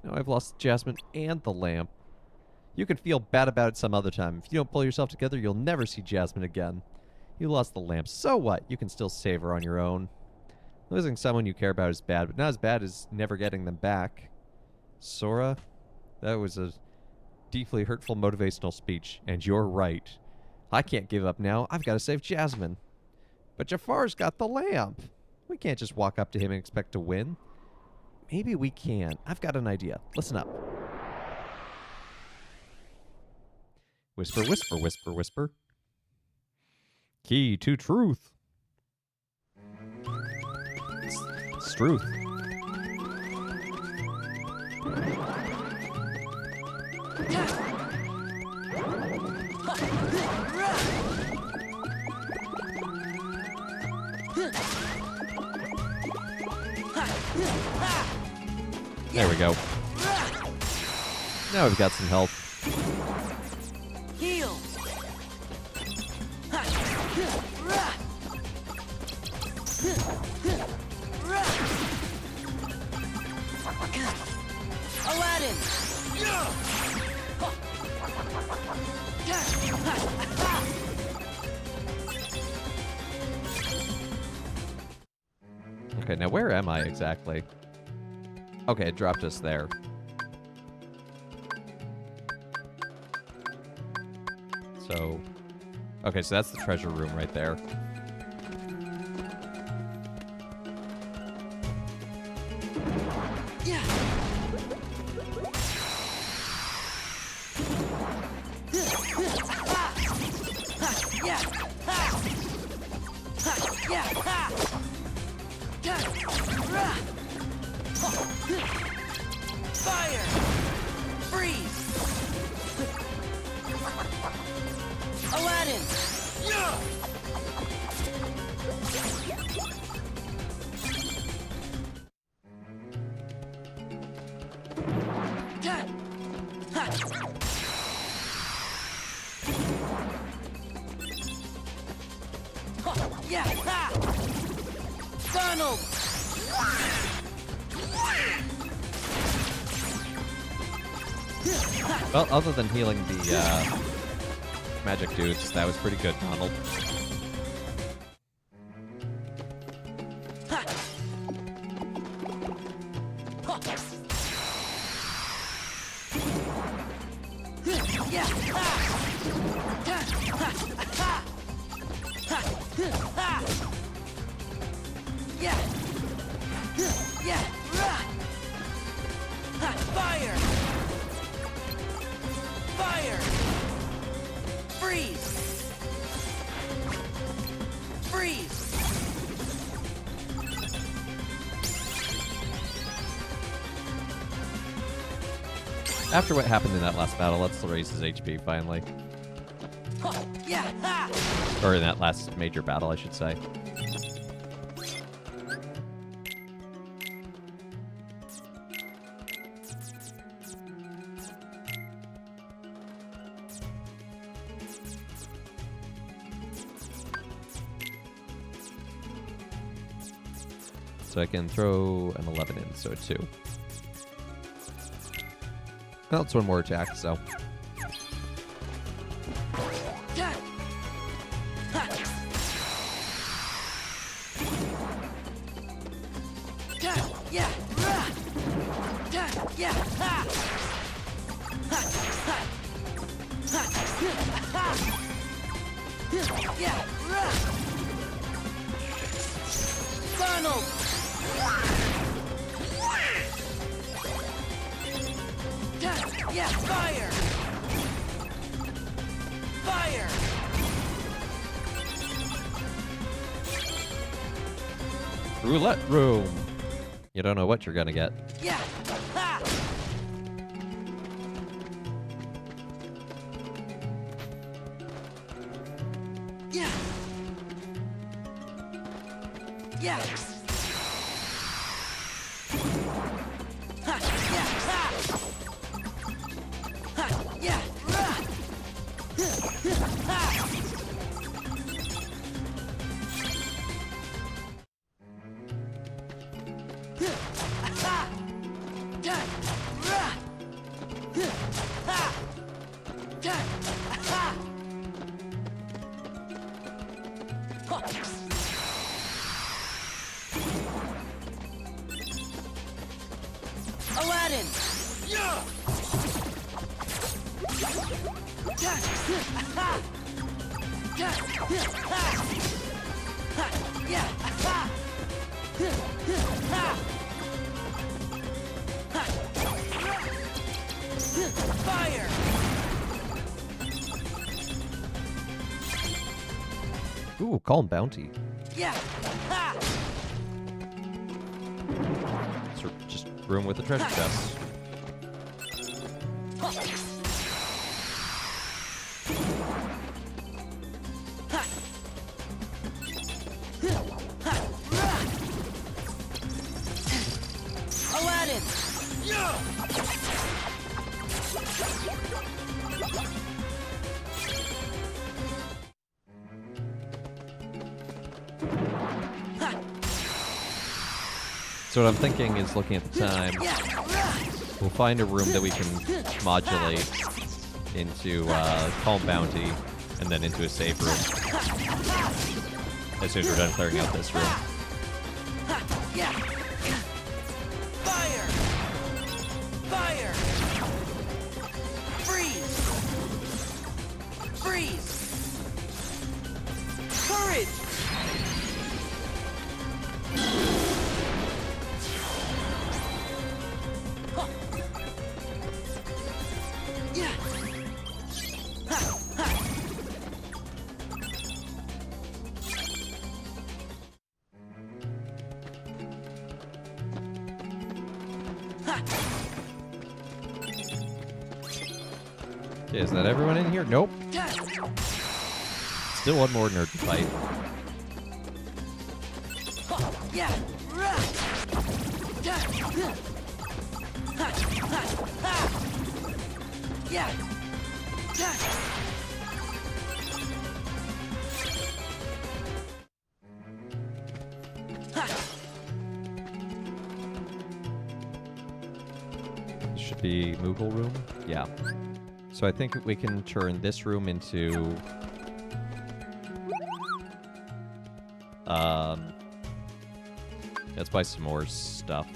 [SPEAKER 1] Now I've lost Jasmine and the lamp. You can feel bad about it some other time. If you don't pull yourself together, you'll never see Jasmine again. You lost the lamps. So what? You can still save her on your own. Losing someone you care about is bad, but not as bad as never getting them back. Sora, that was a deeply hurtful motivational speech, and you're right. I can't give up now. I've got to save Jasmine. But Jafar's got the lamp. We can't just walk up to him and expect to win. Maybe we can. I've got an idea. Listen up. Whisper, whisper, whisper, whisper. Key to truth. It's truth. There we go. Now we've got some help.
[SPEAKER 5] Heal. Aladdin.
[SPEAKER 1] Okay, now where am I exactly? Okay, it dropped us there. So, okay, so that's the treasure room right there.
[SPEAKER 5] Yeah. Fire! Freeze! Aladdin! Donald!
[SPEAKER 1] Well, other than healing the magic dudes, that was pretty good, Donald.
[SPEAKER 5] Fire! Fire! Freeze! Freeze!
[SPEAKER 1] After what happened in that last battle, let's raise his HP finally. Or in that last major battle, I should say. So I can throw an 11 in, so 2. Well, it's one more attack, so.
[SPEAKER 5] Donald! Fire! Fire!
[SPEAKER 1] Roulette room. You don't know what you're gonna get.
[SPEAKER 5] Yeah! Ha! Yeah! Yeah! Ha! Yeah! Ha! Ha! Yeah! Rah! Ha! Aladdin! Fire!
[SPEAKER 1] Ooh, Calm Bounty.
[SPEAKER 5] Yeah!
[SPEAKER 1] So just room with a treasure chest.
[SPEAKER 5] Aladdin!
[SPEAKER 1] So what I'm thinking is, looking at the time, we'll find a room that we can modulate into Calm Bounty and then into a save room as soon as we're done clearing out this room.
[SPEAKER 5] Yeah! Fire! Fire! Freeze! Freeze! Courage! Yeah!
[SPEAKER 1] Okay, is that everyone in here? Nope. Still one more nerd to fight.
[SPEAKER 5] Yeah! Yeah!
[SPEAKER 1] This should be Moogle room. Yeah. So I think we can turn this room into let's buy some more stuff.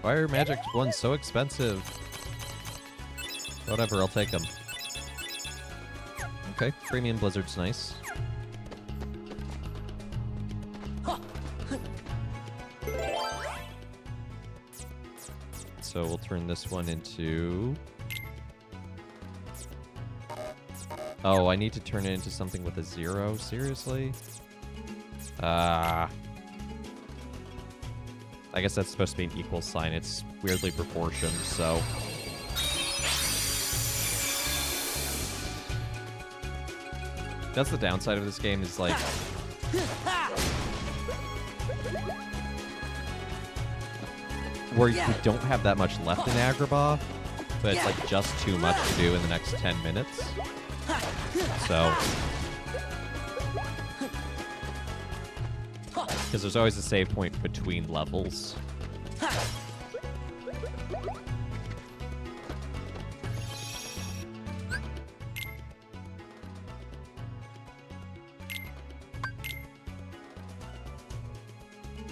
[SPEAKER 1] Why are magic ones so expensive? Whatever, I'll take them. Okay, Premium Blizzard's nice. So we'll turn this one into... Oh, I need to turn it into something with a 0? Seriously? I guess that's supposed to be an equal sign. It's weirdly proportioned, so... That's the downside of this game, is like... where you don't have that much left in Agrabah, but it's like just too much to do in the next 10 minutes. So... Because there's always a save point between levels.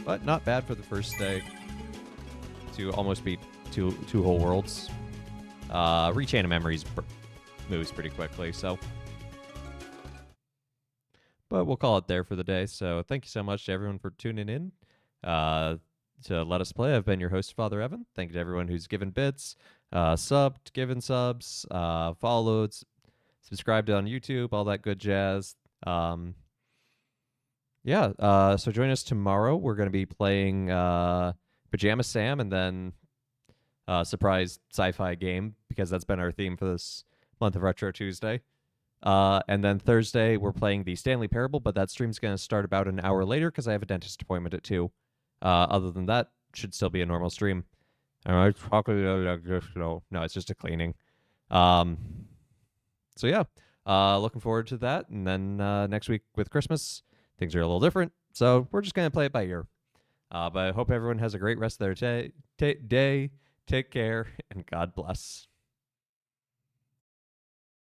[SPEAKER 1] But not bad for the first day to almost beat two whole worlds. Rechain of Memories moves pretty quickly, so... But we'll call it there for the day. So thank you so much to everyone for tuning in to let us play. I've been your host, Father Evan. Thank you to everyone who's given bits, subbed, given subs, followed, subscribed on YouTube, all that good jazz. So join us tomorrow. We're going to be playing Pajama Sam and then surprise sci-fi game, because that's been our theme for this month of Retro Tuesday. And then Thursday, we're playing the Stanley Parable, but that stream's going to start about an hour later because I have a dentist appointment at 2. Other than that, should still be a normal stream. Am I talking like this? No, it's just a cleaning. So yeah, looking forward to that. And then next week with Christmas, things are a little different. So we're just gonna play it by ear. But I hope everyone has a great rest of their day. Take care, and God bless.